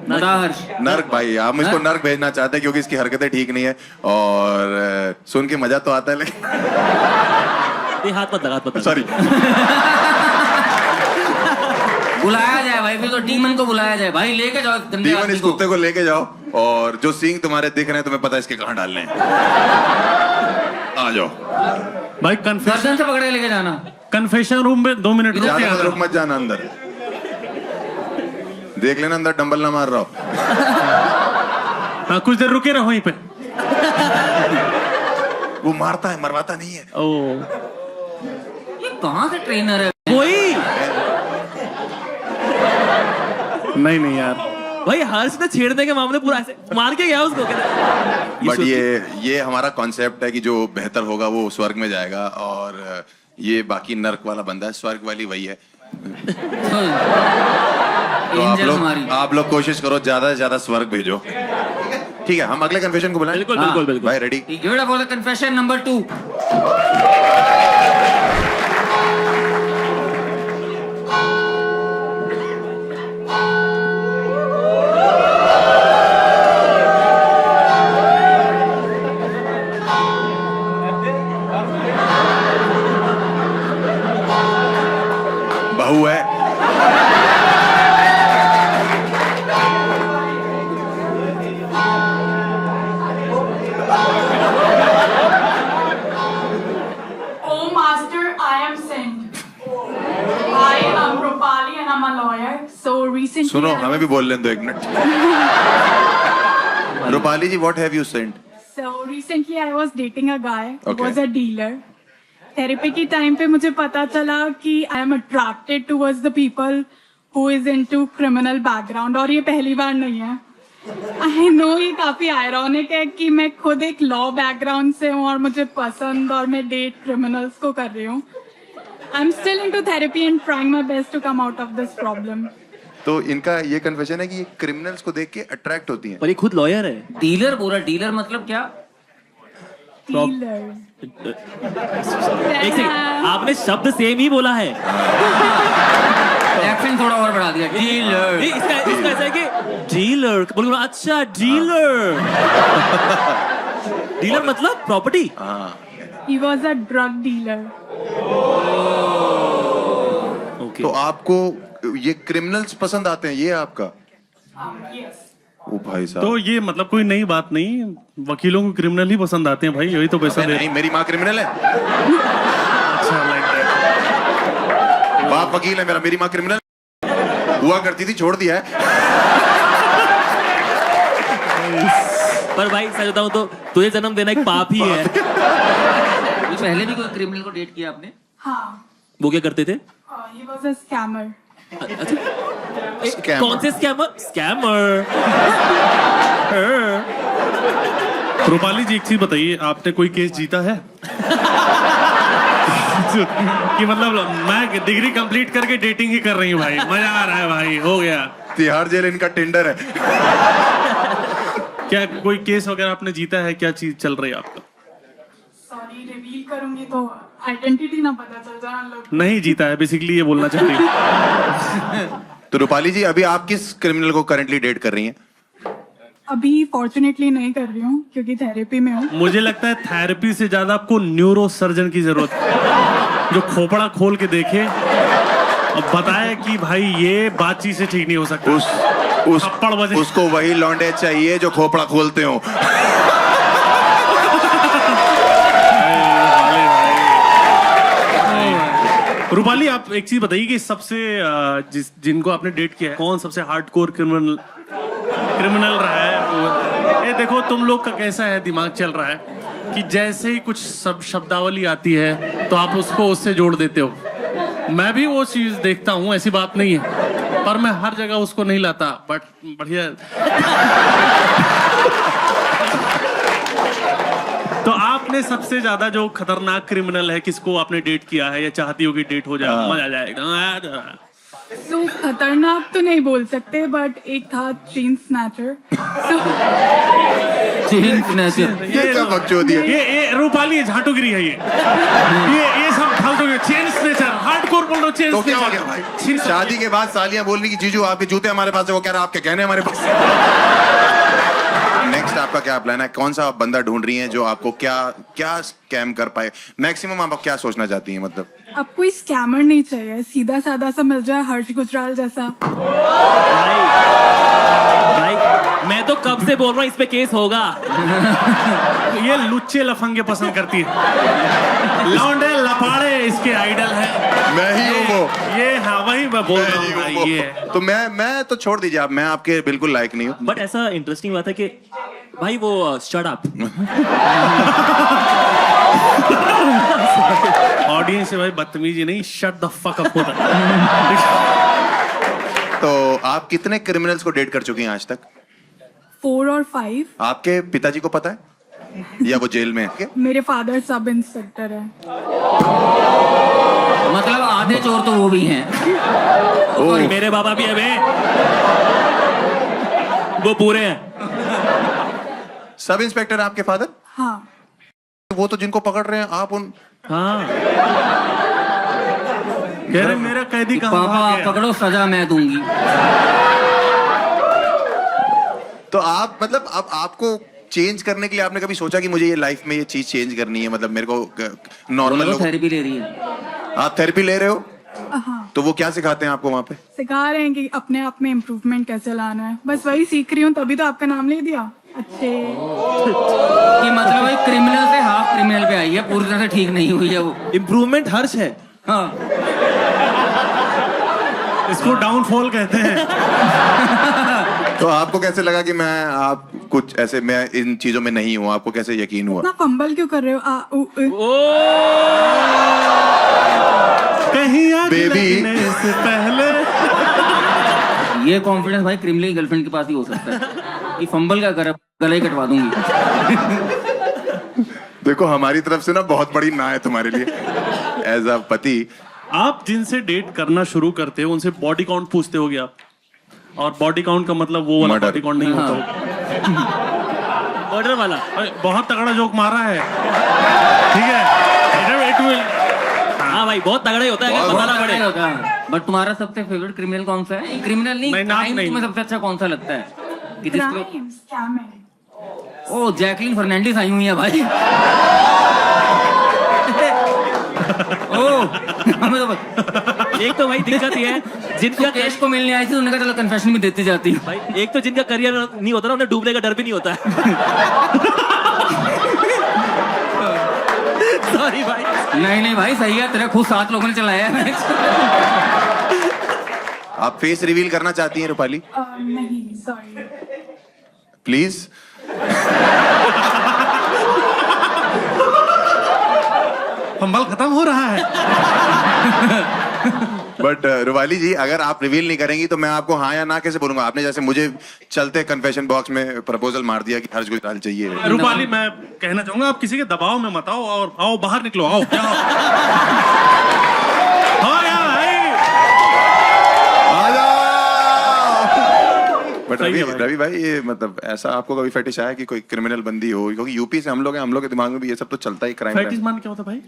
[SPEAKER 3] बता हर्ष।
[SPEAKER 1] नर्क भाई, आप मुझको नर्क भेजना चाहते हैं क्योंकि इसकी हरकतें ठीक नहीं है और सुन के मजा तो आता है लेकिन
[SPEAKER 10] हाथ मत लगा,
[SPEAKER 1] सॉरी।
[SPEAKER 3] बुलाया जाए भाई, फिर तो डीमन को बुलाया जाए भाई, लेके जाओ गंदे
[SPEAKER 1] डीमन
[SPEAKER 3] आदमी
[SPEAKER 1] इस
[SPEAKER 3] को।
[SPEAKER 1] कुत्ते को लेके जाओ और जो सींग तुम्हारे दिख रहे हैं तुम्हें पता है इसके कहाँ डालने हैं। आ जाओ
[SPEAKER 4] भाई कन्फेशन
[SPEAKER 3] गर्दन से पकड़ के लेके जाना।
[SPEAKER 4] कन्फेशन रूम में 2 मिनट रुक
[SPEAKER 1] ज्यादा
[SPEAKER 4] के
[SPEAKER 1] रुक मत जाना अंदर, देख लेना अंदर डंबल ना मार रहा हो।
[SPEAKER 4] हाँ, कुछ देर रुके रहो वहीं पे।
[SPEAKER 1] वो मारता है, मरवाता नहीं है।
[SPEAKER 4] ओ
[SPEAKER 3] ये कहाँ से ट्रेनर है?
[SPEAKER 10] वही
[SPEAKER 4] नहीं यार,
[SPEAKER 10] भाई हर्ष ने छेड़ने के मामले पूरा ऐसे मार के गया उसको।
[SPEAKER 1] बट ये हमारा कॉन्सेप्ट है कि जो बेहतर होगा वो स्वर्ग में जाएगा और ये बाकी नर्क वाला बंदा है, स्वर्ग वाली वही है। तो आप लोग कोशिश करो ज्यादा से ज्यादा स्वर्ग भेजो। ठीक है, हम अगले कन्फेशन को बुलाएं।
[SPEAKER 10] बिल्कुल बिल्कुल बिल्कुल।
[SPEAKER 1] भाई ready?
[SPEAKER 3] Give it up for the confession number 2.
[SPEAKER 1] बहू है।
[SPEAKER 2] Oh, Master, I am sent. I am Rupali and I'm a lawyer. So recently,
[SPEAKER 1] सुनो,
[SPEAKER 2] I
[SPEAKER 1] हमें भी बोल लेने दो 1 minute. Rupali ji, what have you sent?
[SPEAKER 2] So recently I was dating a guy who
[SPEAKER 1] Okay.
[SPEAKER 2] was a dealer. Therapy की time पे मुझे पता चला कि I am attracted towards the people who is into criminal background, और ये पहली बार नहीं है। आई नो ये काफी आयरॉनिक है कि मैं खुद एक लॉ बैकग्राउंड से हूँ और मुझे पसंद और मैं डेट क्रिमिनल्स को कर रही हूँ। I am still into therapy and trying my best to come out of this problem.
[SPEAKER 1] तो इनका ये कन्फेशन है कि ये क्रिमिनल्स को देख के अट्रैक्ट होती हैं।
[SPEAKER 10] पर ये खुद लॉयर है।
[SPEAKER 3] डीलर बोला, डीलर मतलब क्या?
[SPEAKER 2] डीलर।
[SPEAKER 10] एक सेकंड, आपने शब्द सेम ही बोला है।
[SPEAKER 3] एक्सेंट थोड़ा और बढ़ा दिया। डीलर।
[SPEAKER 10] नहीं, इसका ऐसा है कि डीलर बोलो। अच्छा डीलर। डीलर मतलब property.
[SPEAKER 2] He was a drug dealer.
[SPEAKER 10] Okay.
[SPEAKER 1] तो आपको ये क्रिमिनल्स पसंद आते हैं, ये आपका?
[SPEAKER 2] Yes.
[SPEAKER 1] ओ भाई साहब।
[SPEAKER 4] तो ये मतलब कोई नई बात नहीं, वकीलों को क्रिमिनल ही पसंद आते हैं भाई, यही तो पैसा दे।
[SPEAKER 1] नहीं, मेरी माँ क्रिमिनल है।
[SPEAKER 4] अच्छा लाइक दैट।
[SPEAKER 1] बाप वकील है मेरा, मेरी माँ क्रिमिनल हुआ करती थी, छोड़ दिया है।
[SPEAKER 10] पर भाई सच बताऊं तो तुझे जन्म देना एक पाप ही है।
[SPEAKER 3] ये पहले भी कोई क्रिमिनल को डेट किया आपने?
[SPEAKER 2] हाँ।
[SPEAKER 10] वो क्या करते थे?
[SPEAKER 2] He was a scammer.
[SPEAKER 1] Scammer.
[SPEAKER 10] कौन से स्कैमर? स्कैमर।
[SPEAKER 4] रूपाली जी एक चीज बताइए, आपने कोई केस जीता है? कि मतलब मैं डिग्री कंप्लीट करके डेटिंग ही कर रही हूँ भाई, मजा आ रहा है भाई, हो गया।
[SPEAKER 1] तिहाड़ जेल इनका टिंडर है।
[SPEAKER 4] क्या कोई केस वगैरह आपने जीता है? क्या चीज चल रही है आपका?
[SPEAKER 2] सॉरी, रिवील करूंगी तो आइडेंटिटी ना पता चल जाए हम लोग।
[SPEAKER 4] नहीं जीता है, बेसिकली ये बोलना चाहती हूँ।
[SPEAKER 1] तो रूपाली जी, अभी आप किस क्रिमिनल को करंटली डेट कर रही हैं?
[SPEAKER 2] अभी फॉर्चुनेटली नहीं कर रही हूँ क्योंकि थेरेपी में हूँ।
[SPEAKER 4] मुझे लगता है थेरेपी से ज्यादा आपको न्यूरो सर्जन की जरूरत है, जो खोपड़ा खोल के देखे और बताए कि भाई ये बातचीत से ठीक नहीं हो सकता। थप्पड़ बजे।
[SPEAKER 1] उसको वही लौंडे चाहिए जो खोपड़ा खोलते हो।
[SPEAKER 4] रूपाली, आप एक चीज बताइए कि सबसे जिनको आपने डेट किया है, कौन सबसे हार्डकोर क्रिमिनल रहा है? ये देखो तुम लोग का कैसा है दिमाग चल रहा है कि जैसे ही कुछ सब शब्दावली आती है तो आप उसको उससे जोड़ देते हो। मैं भी वो चीज देखता हूँ, ऐसी बात नहीं है, पर मैं हर जगह उसको नहीं लाता। बट बढ़िया। तो आपने सबसे ज्यादा जो खतरनाक क्रिमिनल है, किसको आपने डेट किया है या चाहती हो कि डेट हो जाए? मजा आ जाएगा।
[SPEAKER 2] तो खतरनाक तो नहीं बोल सकते, बट एक था चेन स्नैचर।
[SPEAKER 3] चेन स्नैचर,
[SPEAKER 1] ये क्या बकचोदी है?
[SPEAKER 4] ये रूपाली झाटुगिरी है ये सब फालतू के। चेन स्नैचर हार्डकोर बोल रहे हो? चेन
[SPEAKER 1] तो क्या हो गया भाई? शादी के बाद सालियां बोल रही कि जीजू आपके जूते हमारे पास है, वो कह रहा आपके गहने हमारे पास। नेक्स्ट आपका क्या प्लान है? कौन सा बंदा ढूंढ रही हैं जो आपको क्या स्कैम कर पाए? मैक्सिमम आप क्या सोचना चाहती हैं? मतलब
[SPEAKER 2] अब कोई स्कैमर नहीं चाहिए, सीधा साधा सा मिल जाए, हर्ष गुजराल जैसा।
[SPEAKER 10] भाई मैं तो कब से बोल रहा हूँ इस पे केस होगा।
[SPEAKER 4] ये लुच्चे लफंगे पसंद करती है, लौंडे लपाड़े इसके आइडल है।
[SPEAKER 1] मैं ही हूँ वो।
[SPEAKER 4] ये हाँ, वही मैं बोल रहा हूँ भाई। ये
[SPEAKER 1] तो मैं तो छोड़ दीजिए आप, मैं आपके बिल्कुल लायक नहीं हूँ।
[SPEAKER 10] बट ऐसा इंटरेस्टिंग बात है कि भाई वो शट अप।
[SPEAKER 4] ऑडियंस से भाई बदतमीजी नहीं, शट द फक अप होता है।
[SPEAKER 1] तो आप कितने क्रिमिनल्स को डेट कर चुकी हैं आज तक?
[SPEAKER 2] 4 और 5।
[SPEAKER 1] आपके पिताजी को पता है या वो जेल में है?
[SPEAKER 2] मेरे फादर सब इंस्पेक्टर है।
[SPEAKER 3] मतलब आधे चोर तो वो भी हैं।
[SPEAKER 10] और मेरे बाबा भी है बे, वो पूरे हैं।
[SPEAKER 1] सब इंस्पेक्टर आपके फादर?
[SPEAKER 2] हाँ।
[SPEAKER 1] वो तो जिनको पकड़ रहे हैं आप उन।
[SPEAKER 4] हाँ, कह रहे मेरा कैदी कहाँ
[SPEAKER 3] पापा
[SPEAKER 4] भाग
[SPEAKER 3] आप
[SPEAKER 4] गया?
[SPEAKER 3] पकड़ो, सजा मैं दूंगी।
[SPEAKER 1] तो आप मतलब अब आपको चेंज करने के लिए आपने कभी सोचा कि मुझे ये लाइफ में ये चीज चेंज करनी है? मतलब मेरे को नॉर्मल लोग।
[SPEAKER 3] थेरेपी ले रही है।
[SPEAKER 1] आप थेरेपी ले रहे हो?
[SPEAKER 2] हाँ,
[SPEAKER 1] तो वो क्या सिखाते हैं आपको वहाँ पे?
[SPEAKER 2] सिखा रहे हैं कि अपने आप में इम्प्रूवमेंट कैसे लाना है। बस वही सीख रही हूँ, तभी तो आपका नाम ले दिया। अच्छे
[SPEAKER 3] कि मतलब भाई क्रिमिनल से हाफ क्रिमिनल पे आई है, पूरी तरह से ठीक नहीं हुई है वो।
[SPEAKER 10] इम्प्रूवमेंट हर्ष है।
[SPEAKER 3] हाँ,
[SPEAKER 4] इसको डाउनफॉल कहते हैं।
[SPEAKER 1] तो आपको कैसे लगा कि आप कुछ ऐसे, मैं इन चीजों में नहीं हूँ? आपको कैसे यकीन हुआ?
[SPEAKER 2] इतना फंबल क्यों कर रहे हो?
[SPEAKER 4] कहीं आग
[SPEAKER 1] बेबी।
[SPEAKER 4] लगने से पहले।
[SPEAKER 3] ये कॉन्फिडेंस भाई क्रिमिनल की गर्लफ्रेंड के पास ही हो सकता है कि फंबल का कर, गला ही कटवा दूंगी।
[SPEAKER 1] देखो हमारी तरफ से ना बहुत बड़ी ना है तुम्हारे लिए एज अ पति।
[SPEAKER 4] आप जिनसे डेट करना शुरू करते हो उनसे बॉडी काउंट पूछते होगे आप, और बॉडी काउंट का मतलब वो वाला बॉडी काउंट नहीं होता।
[SPEAKER 10] ऑर्डर वाला
[SPEAKER 4] बहुत तगड़ा जोक मारा है, ठीक है?
[SPEAKER 10] हाँ भाई बहुत तगड़ा ही होता है, बताना पड़ेगा।
[SPEAKER 3] बट तुम्हारा सबसे फेवरेट क्रिमिनल कौन सा है? क्रिमिनल नहीं, crime तुम्हें सबसे अच्छा कौन सा लगता है? कि जिसको ओ जैकलिन फर्नांडिस आई हुई है भाई। ओ हमें तो
[SPEAKER 10] एक तो भाई दिक्कत ये है जिनका
[SPEAKER 3] केश को मिलने आई थी, उन्होंने कहा चलो कन्फेशन भी देती जाती है।
[SPEAKER 10] भाई एक तो जिनका करियर नहीं होता ना, उन्हें डूबने का डर भी नहीं होता है। सॉरी भाई।
[SPEAKER 3] नहीं भाई सही है, तेरा खुद 7 लोगों ने चलाया है।
[SPEAKER 1] आप फेस रिवील करना चाहती हैं रूपाली?
[SPEAKER 2] नहीं, सॉरी।
[SPEAKER 1] प्लीज।
[SPEAKER 4] फंबल खत्म हो रहा है।
[SPEAKER 1] बट रूपाली जी, अगर आप रिवील नहीं करेंगी तो मैं आपको हाँ या ना कैसे बोलूंगा? आपने जैसे मुझे चलते कन्फेशन बॉक्स में प्रपोजल मार दिया कि हर्ष गुजराल चाहिए।
[SPEAKER 4] रूपाली, मैं कहना चाहूंगा आप किसी के दबाव में मत आओ और आओ बाहर निकलो, आओ क्या
[SPEAKER 1] बट रवि भाई, ये मतलब ऐसा आपको कभी फेटिश आया कि कोई क्रिमिनल बंदी हो? क्योंकि यूपी से हम लोग हैं, हम लोग के दिमाग में भी ये सब तो चलता ही, क्राइम।
[SPEAKER 4] पैटीज मान क्या होता भाई?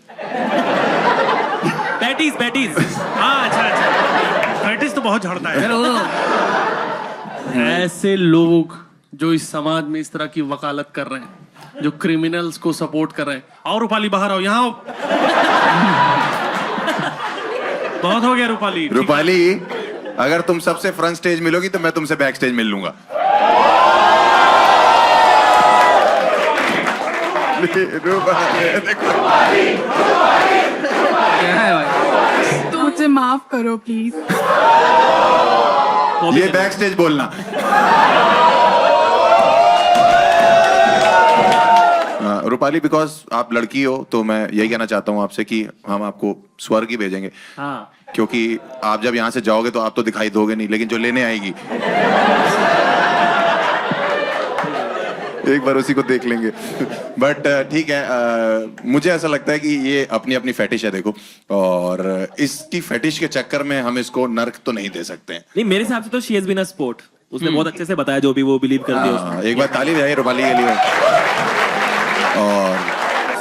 [SPEAKER 4] पैटीज। हाँ, अच्छा। पैटीज तो बहुत झड़ता है। ऐसे लोग जो इस समाज में इस तरह की वकालत कर रहे हैं, जो क्रिमिनल्स को सपोर्ट कर रहे हैं। आओ रूपाली, बाहर आओ, यहाँ आओ। बहुत हो गया रूपाली।
[SPEAKER 1] रूपाली, अगर तुम सबसे फ्रंट स्टेज मिलोगी तो मैं तुमसे बैक स्टेज मिल लूंगा।
[SPEAKER 2] तो मुझे माफ करो प्लीज।
[SPEAKER 1] ये बैक स्टेज बोलना। रूपाली, बिकॉज आप लड़की हो तो मैं यही कहना चाहता हूँ आपसे कि हम आपको स्वर्ग ही भेजेंगे।
[SPEAKER 4] हाँ।
[SPEAKER 1] क्योंकि आप जब यहाँ से जाओगे तो आप तो दिखाई दोगे नहीं, लेकिन जो लेने आएगी एक बार उसी को देख लेंगे। बट ठीक है, मुझे ऐसा लगता है कि ये अपनी अपनी फेटिश है, देखो, और इसकी फेटिश के चक्कर में हम इसको नर्क तो नहीं दे सकते हैं।
[SPEAKER 10] नहीं, मेरे हिसाब से तो she has been a sport. उसने बहुत अच्छे से बताया जो भी वो बिलीव करती है।
[SPEAKER 1] एक बार ताली बजाइए रूपाली के लिए। और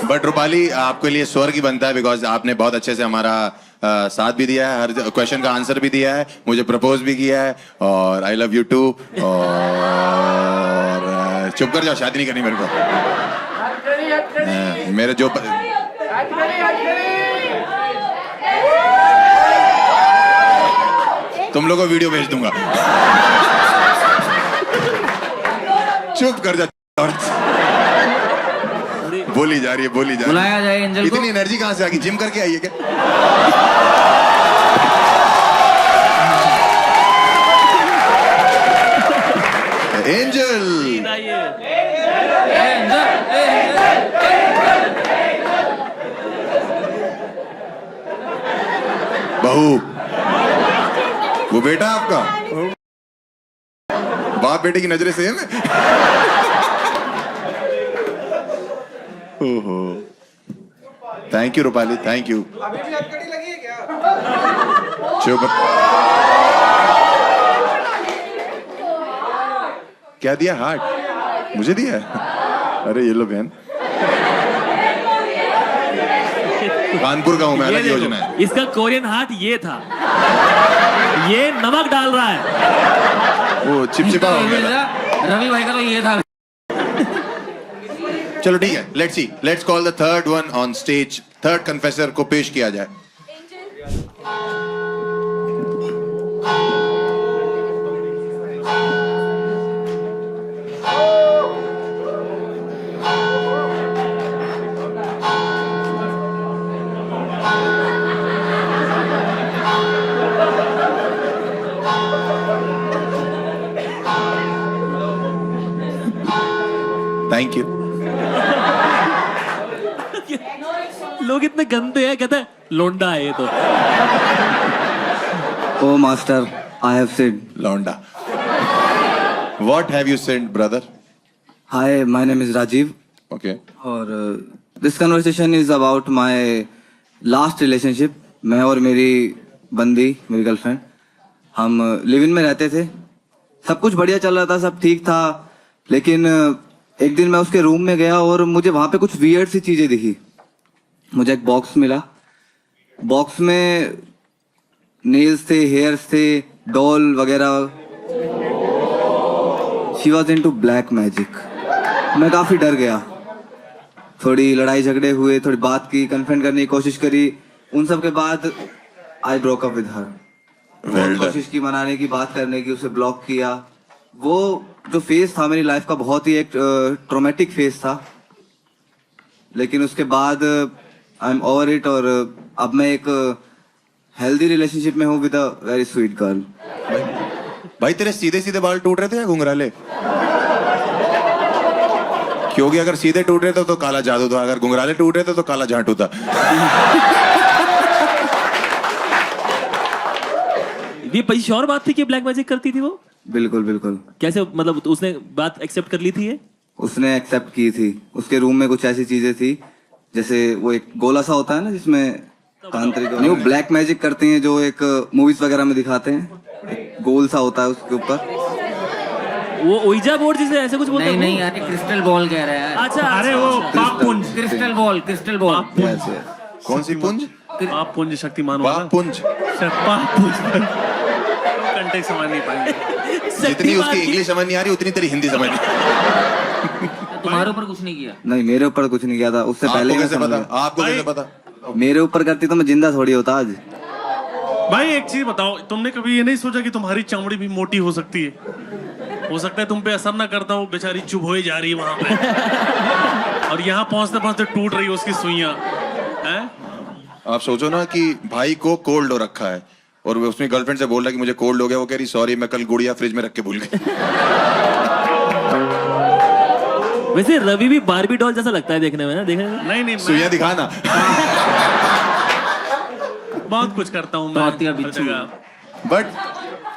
[SPEAKER 1] बट रूपाली, आपके लिए स्वर्ग ही बनता है, बिकॉज आपने बहुत अच्छे से हमारा साथ भी दिया है, हर क्वेश्चन का आंसर भी दिया है, मुझे प्रपोज भी किया है, और आई लव यू टू। और चुप कर जाओ, शादी नहीं करनी मेरे को। मेरे जो तुम लोगों को वीडियो भेज दूंगा। चुप कर जा। बोली जा रही है, बोली जा रही है।
[SPEAKER 3] बुलाया जाए एंजल को।
[SPEAKER 1] इतनी एनर्जी कहाँ से आ गई? जिम करके आई है क्या? एंजल, बहू, वो बेटा आपका? बाप बेटे की नजरें सेम है। ओहो, thank you Rupali, thank you. अभी भी हथकड़ी लगी है क्या? चुप। क्या दिया? हार्ट मुझे दिया है? अरे ये लो बहन, कानपुर का हूं मैं, अलग योजना है।
[SPEAKER 10] इसका कोरियन हार्ट ये था, ये नमक डाल रहा है।
[SPEAKER 1] वो चिपचिपा हो गया।
[SPEAKER 3] रवि भाई का तो ये था।
[SPEAKER 1] चलो ठीक है, let's see, let's call the third one on stage. Third confessor को पेश किया जाए। Thank you.
[SPEAKER 10] लोग इतने गंदे हैं, कहते हैं लोंडा है ये तो।
[SPEAKER 12] Oh master, I have sinned.
[SPEAKER 1] Londa. What have you sent, brother?
[SPEAKER 12] Hi, my name is Rajiv.
[SPEAKER 1] Okay.
[SPEAKER 12] और this conversation is about my last relationship. मैं और मेरी बंदी, मेरी गर्लफ्रेंड, हम लिव इन में रहते थे। सब कुछ बढ़िया चल रहा था, सब ठीक था। लेकिन एक दिन मैं उसके रूम में गया और मुझे वहां पे कुछ वियर्ड सी चीजें दिखी। मुझे एक बॉक्स मिला, बॉक्स में नेल्स थे, हेयर्स थे, डॉल वगैरह। She was into black magic. मैं काफी डर गया, थोड़ी लड़ाई झगड़े हुए, थोड़ी बात की, कन्फ्रंट करने की कोशिश करी। उन सब के बाद I broke up with her. कोशिश की मनाने की, बात करने की, उसे ब्लॉक किया। वो जो फेज था मेरी लाइफ का, बहुत ही एक ट्रोमेटिक फेज था। लेकिन उसके बाद आई एम ओवर इट, और अब मैं एक हेल्दी रिलेशनशिप में हूँ with a very sweet girl.
[SPEAKER 1] भाई तेरे सीधे सीधे बाल टूट रहे थे या घुंघराले? क्योंकि अगर सीधे टूट रहे थे तो काला जादू था, अगर घुंघराले टूट रहे थे तो काला झांटू था।
[SPEAKER 10] ये पहली श्योर बात थी कि ब्लैक मैजिक करती थी वो?
[SPEAKER 12] बिल्कुल बिल्कुल।
[SPEAKER 10] कैसे मतलब उसने बात एक्सेप्ट कर ली थी ये?
[SPEAKER 12] उसने एक्सेप्ट की थी। उसके रूम में कुछ ऐसी चीजें थी, जैसे वो एक गोला सा होता है ना जिसमें तांत्रिक नहीं, वो ब्लैक मैजिक करते हैं जो एक मूवीज वगैरह में दिखाते हैं, एक गोल सा होता है उसके ऊपर।
[SPEAKER 10] वो ओइजा बोर्ड जिसे ऐसे कुछ बोलते हैं?
[SPEAKER 3] नहीं यार, क्रिस्टल बॉल कह रहा है।
[SPEAKER 10] अच्छा,
[SPEAKER 4] अरे वो पाप पुंज।
[SPEAKER 3] Crystal ball, crystal ball.
[SPEAKER 1] कौन सी पुंज?
[SPEAKER 4] पाप पुंज शक्तिमान
[SPEAKER 1] पाप पुंज।
[SPEAKER 4] पाप पुंज कंटेक्स्ट समझ नहीं पाएंगे।
[SPEAKER 1] जितनी उसकी इंग्लिश समझ नहीं आ रही उतनी तेरी हिंदी समझ नहीं।
[SPEAKER 3] तुम्हारे ऊपर कुछ नहीं किया?
[SPEAKER 12] नहीं, मेरे ऊपर कुछ नहीं किया था। उससे पहले
[SPEAKER 1] आपको कैसे पता? आपको कैसे पता?
[SPEAKER 12] मेरे ऊपर करती तो मैं जिंदा थोड़ी होता आज।
[SPEAKER 4] भाई एक चीज बताओ, तुमने कभी ये नहीं सोचा कि तुम्हारी चमड़ी भी मोटी हो सकती है? हो सकता है तुम पे असर ना करता हो, बेचारी चुभ हो जा रही है वहां पे और यहाँ पहुंचते पहुंचते टूट रही है उसकी सुइयां हैं।
[SPEAKER 1] आप सोचो ना कि भाई को कोल्ड हो रखा है और वो उसने गर्लफ्रेंड से बोल रहा है कि मुझे कोल्ड हो गया, वो कह रही सॉरी मैं कल गुड़िया फ्रिज में रख के भूल गई।
[SPEAKER 10] वैसे रवि भी बारबी डॉल जैसा लगता है देखने में ना, देखने में।
[SPEAKER 4] नहीं
[SPEAKER 1] सुइयां दिखाना।
[SPEAKER 4] बहुत कुछ करता हूँ मैं।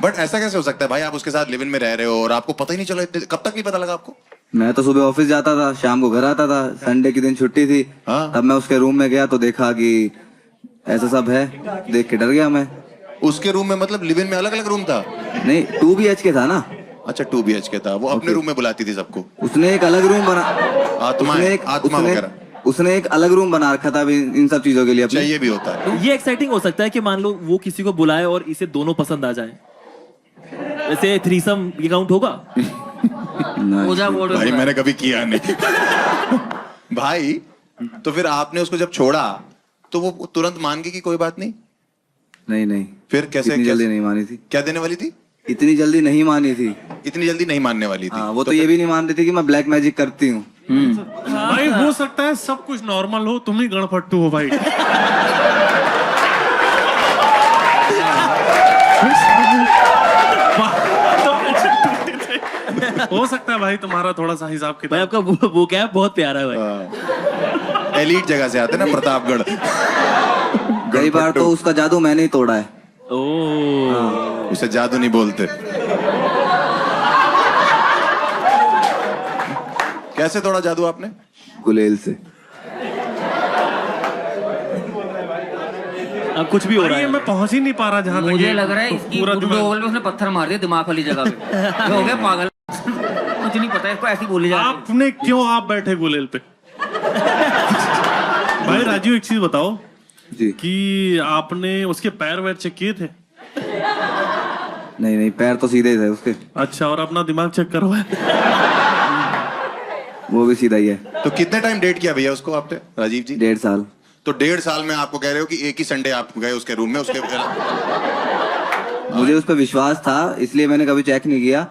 [SPEAKER 1] बट ऐसा कैसे हो सकता है भाई? आप उसके साथ लिव इन में रह रहे हो और आपको पता ही नहीं चला? कब तक नहीं पता लगा आपको?
[SPEAKER 12] मैं तो सुबह ऑफिस जाता था, शाम को घर आता था, संडे के दिन छुट्टी थी।
[SPEAKER 1] हाँ?
[SPEAKER 12] तब मैं उसके रूम में गया तो देखा कि ऐसा सब है, देख के डर गया मैं।
[SPEAKER 1] उसके रूम में मतलब लिव इन में अलग अलग रूम था?
[SPEAKER 12] नहीं, 2 BHK था ना।
[SPEAKER 1] अच्छा 2 BHK था। वो अपने रूम में बुलाती थी सबको?
[SPEAKER 12] उसने एक अलग रूम बना,
[SPEAKER 1] आत्मा वगैरह
[SPEAKER 12] उसने एक अलग रूम बना रखा था इन सब चीजों के लिए।
[SPEAKER 1] अच्छा ये भी होता है।
[SPEAKER 10] ये एक्साइटिंग हो सकता है कि मान लो वो किसी को बुलाए और इसे दोनों पसंद आ जाए, वैसे थ्रीसम ये काउंट होगा?
[SPEAKER 1] भाई मैंने कभी किया नहीं। भाई तो फिर आपने उसको जब छोड़ा तो वो तुरंत मान गई कि कोई बात नहीं?
[SPEAKER 12] नहीं।
[SPEAKER 1] फिर कैसे?
[SPEAKER 12] इतनी जल्दी नहीं मानी थी।
[SPEAKER 1] क्या देने वाली थी?
[SPEAKER 12] इतनी जल्दी नहीं मानी थी।
[SPEAKER 1] इतनी जल्दी नहीं मानने वाली थी?
[SPEAKER 12] हाँ, वो तो ये भी नहीं मान रही थी कि मैं ब्लैक मैजिक करती हूँ।
[SPEAKER 4] भाई हो सकता है सब कुछ नॉर्मल हो, तुम ही गणपट्टू हो भाई। हो सकता है भाई तुम्हारा थोड़ा सा हिसाब किताब।
[SPEAKER 10] भाई आपका वो क्या है, बहुत प्यारा है भाई।
[SPEAKER 1] एलीट जगह से आते ना, प्रतापगढ़।
[SPEAKER 12] कई बार तो उसका जादू मैंने ही तोड़ा है।
[SPEAKER 10] ओह,
[SPEAKER 1] उसे जादू नहीं बोलते। कैसे तोड़ा जादू आपने?
[SPEAKER 12] गुलेल से।
[SPEAKER 10] अब कुछ भी हो रहा है।
[SPEAKER 4] मैं पहुंच ही नहीं पा रहा जहाँ
[SPEAKER 3] मुझे लग रहा है इसकी गुडोगल में उसने पत्थर मार दिया दिमाग वाली जगह पे। हो गया पागल। कुछ नहीं पता इसको, ऐसी बोली जाती है।
[SPEAKER 4] आपने क्यों आप बैठे गुलेल पे? भाई राजू एक चीज बताओ
[SPEAKER 12] जी,
[SPEAKER 4] कि आपने उसके पैर वैर चेक किए थे?
[SPEAKER 12] नहीं, पैर तो सीधे ही थे उसके।
[SPEAKER 4] अच्छा, और अपना दिमाग चेक करवाए?
[SPEAKER 12] वो भी सीधा ही है।
[SPEAKER 1] तो कितने टाइम डेट किया भैया उसको आपने, राजीव जी?
[SPEAKER 12] 1.5 साल।
[SPEAKER 1] तो 1.5 साल में आपको कह रहे हो कि एक ही संडे आप गए उसके रूम में? उसके
[SPEAKER 12] मुझे उस पर विश्वास था इसलिए मैंने कभी चेक नहीं किया।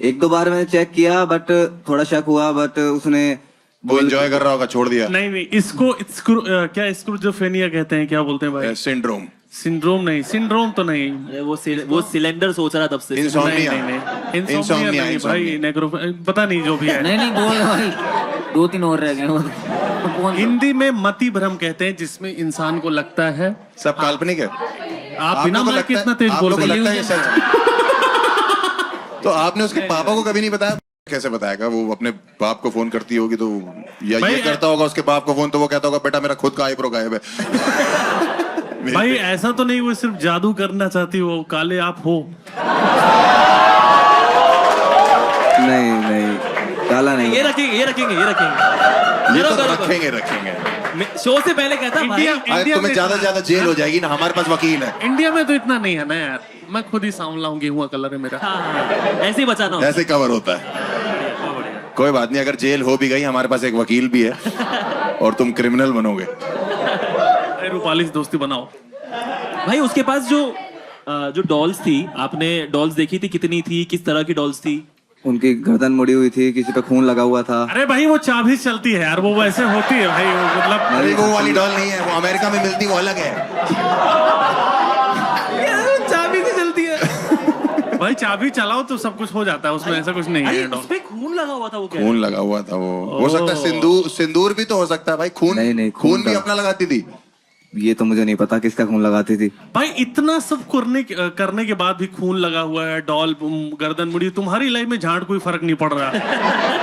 [SPEAKER 12] 1-2 बार मैंने चेक किया बट थोड़ा शक हुआ, बट उसने
[SPEAKER 1] वो एंजॉय कर रहा होगा, छोड़ दिया।
[SPEAKER 4] नहीं, इसको क्या स्क्रूजोफेनिया कहते हैं, क्या बोलते हैं भाई?
[SPEAKER 1] सिंड्रोम।
[SPEAKER 4] सिंड्रोम नहीं, सिंड्रोम तो नहीं।
[SPEAKER 10] वो सिलेंडर सोच रहा तब से।
[SPEAKER 1] इंसोम्निया
[SPEAKER 4] नहीं भाई, पता नहीं जो भी है।
[SPEAKER 3] नहीं बोल भाई, 2-3 और रह गए।
[SPEAKER 4] हिंदी में मति भ्रम कहते हैं, जिसमें इंसान को लगता है
[SPEAKER 1] सब काल्पनिक है।
[SPEAKER 4] आप बिना माइक के इतना तेज बोल रहे हैं।
[SPEAKER 1] तो आपने उसके पापा को कभी नहीं बताया? कैसे बताएगा? वो अपने बाप को फोन करती होगी तो, या ये करता होगा उसके बाप को फोन, तो वो कहता होगा बेटा मेरा खुद का आईब्रो गायब है।
[SPEAKER 4] भाई ऐसा तो नहीं वो सिर्फ जादू करना चाहती हो, काले आप हो?
[SPEAKER 12] नहीं, काला नहीं।
[SPEAKER 10] ये रखेंगे।
[SPEAKER 1] ये तो रखेंगे।
[SPEAKER 10] शो से पहले कहता
[SPEAKER 1] इंडिया तुम्हें ज्यादा जेल हो जाएगी ना, हमारे पास वकील है।
[SPEAKER 4] इंडिया में तो इतना नहीं है ना यार, मैं खुद ही सांवला हूँ, गेहूं कलर है मेरा।
[SPEAKER 10] ऐसे ही बचाना,
[SPEAKER 1] ऐसे कवर होता है। कोई बात नहीं, अगर जेल हो भी गई हमारे पास एक वकील भी है और तुम क्रिमिनल बनोगे।
[SPEAKER 4] रूपाली से दोस्ती बनाओ
[SPEAKER 10] भाई। उसके पास जो डॉल्स थी, आपने डॉल्स देखी थी? कितनी थी, किस तरह की डॉल्स थी?
[SPEAKER 12] उनकी गर्दन मुड़ी हुई थी, किसी पे खून लगा हुआ था।
[SPEAKER 4] अरे भाई वो चाबी चलती है यार, वो वैसे होती है भाई, वो मतलब।
[SPEAKER 1] अरे वो वाली डॉल नहीं है, वो अमेरिका में मिलती, वो अलग है।
[SPEAKER 10] चाबी से चलती है
[SPEAKER 4] भाई, चाबी चलाओ तो सब कुछ हो जाता है उसमें, ऐसा कुछ नहीं है।
[SPEAKER 10] उसपे खून लगा हुआ था। वो
[SPEAKER 1] खून लगा हुआ था वो, हो सकता है सिंदूर भी तो हो सकता है भाई। खून
[SPEAKER 12] नहीं,
[SPEAKER 1] खून भी अपना लगाती थी।
[SPEAKER 12] ये तो मुझे नहीं पता किसका खून लगाती थी।
[SPEAKER 4] भाई इतना सब करने के बाद भी खून लगा हुआ है, डॉल गर्दन मुड़ी, तुम्हारी लाइफ में झाड़ कोई फर्क नहीं पड़ रहा।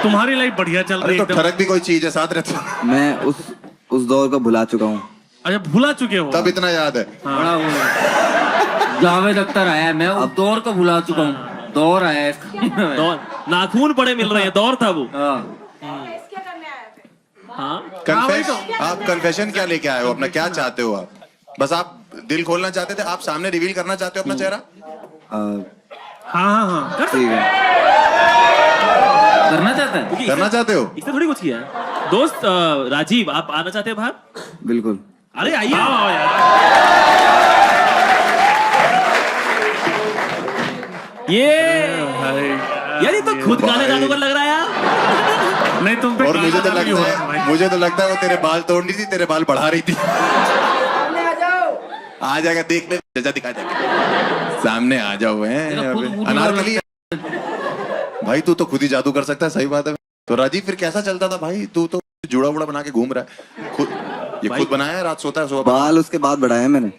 [SPEAKER 4] तुम्हारी लाइफ बढ़िया चल रही है।
[SPEAKER 1] तो फर्क भी कोई चीज है, साथ रहते हो।
[SPEAKER 12] मैं उस दौर को भुला चुका हूँ।
[SPEAKER 4] अच्छा भुला चुके हो?
[SPEAKER 1] तब इतना याद है।
[SPEAKER 3] बड़ा वो जावेद अख्तर आया, मैं उस दौर को भुला चुका हूँ। दौर आया
[SPEAKER 10] दौर, नाखून पड़े मिल रहे हैं, दौर था वो।
[SPEAKER 1] आप कन्फेशन क्या लेके आए हो अपना, क्या चाहते हो आप? बस आप दिल खोलना चाहते थे, आप सामने रिवील करना चाहते हो अपना चेहरा?
[SPEAKER 4] हाँ
[SPEAKER 12] ठीक है।
[SPEAKER 3] करना चाहता है?
[SPEAKER 1] करना चाहते हो?
[SPEAKER 10] इसने थोड़ी कुछ किया है। दोस्त राजीव, आप आना चाहते हैं बाहर?
[SPEAKER 12] बिल्कुल।
[SPEAKER 10] अरे आइए। ये यार ये तो खुद गाने जादूगर लग रहा है यार।
[SPEAKER 4] नहीं तुम पे
[SPEAKER 1] और मुझे तो लगता है वो तेरे बाल तोड़ रही थी, तेरे बाल बढ़ा रही थी। आ जाएगा देखने, जजा दिखा जाएगा, सामने आ जाओ। अनारकली भाई, तू तो खुद ही जादू कर सकता है। सही बात है। तो राजीव फिर कैसा चलता था भाई? तू तो जुड़ा उड़ा बना के घूम रहा है, खुद बनाया है, रात सोता है, सुबह
[SPEAKER 12] बाल उसके बाद बढ़ाए मैंने।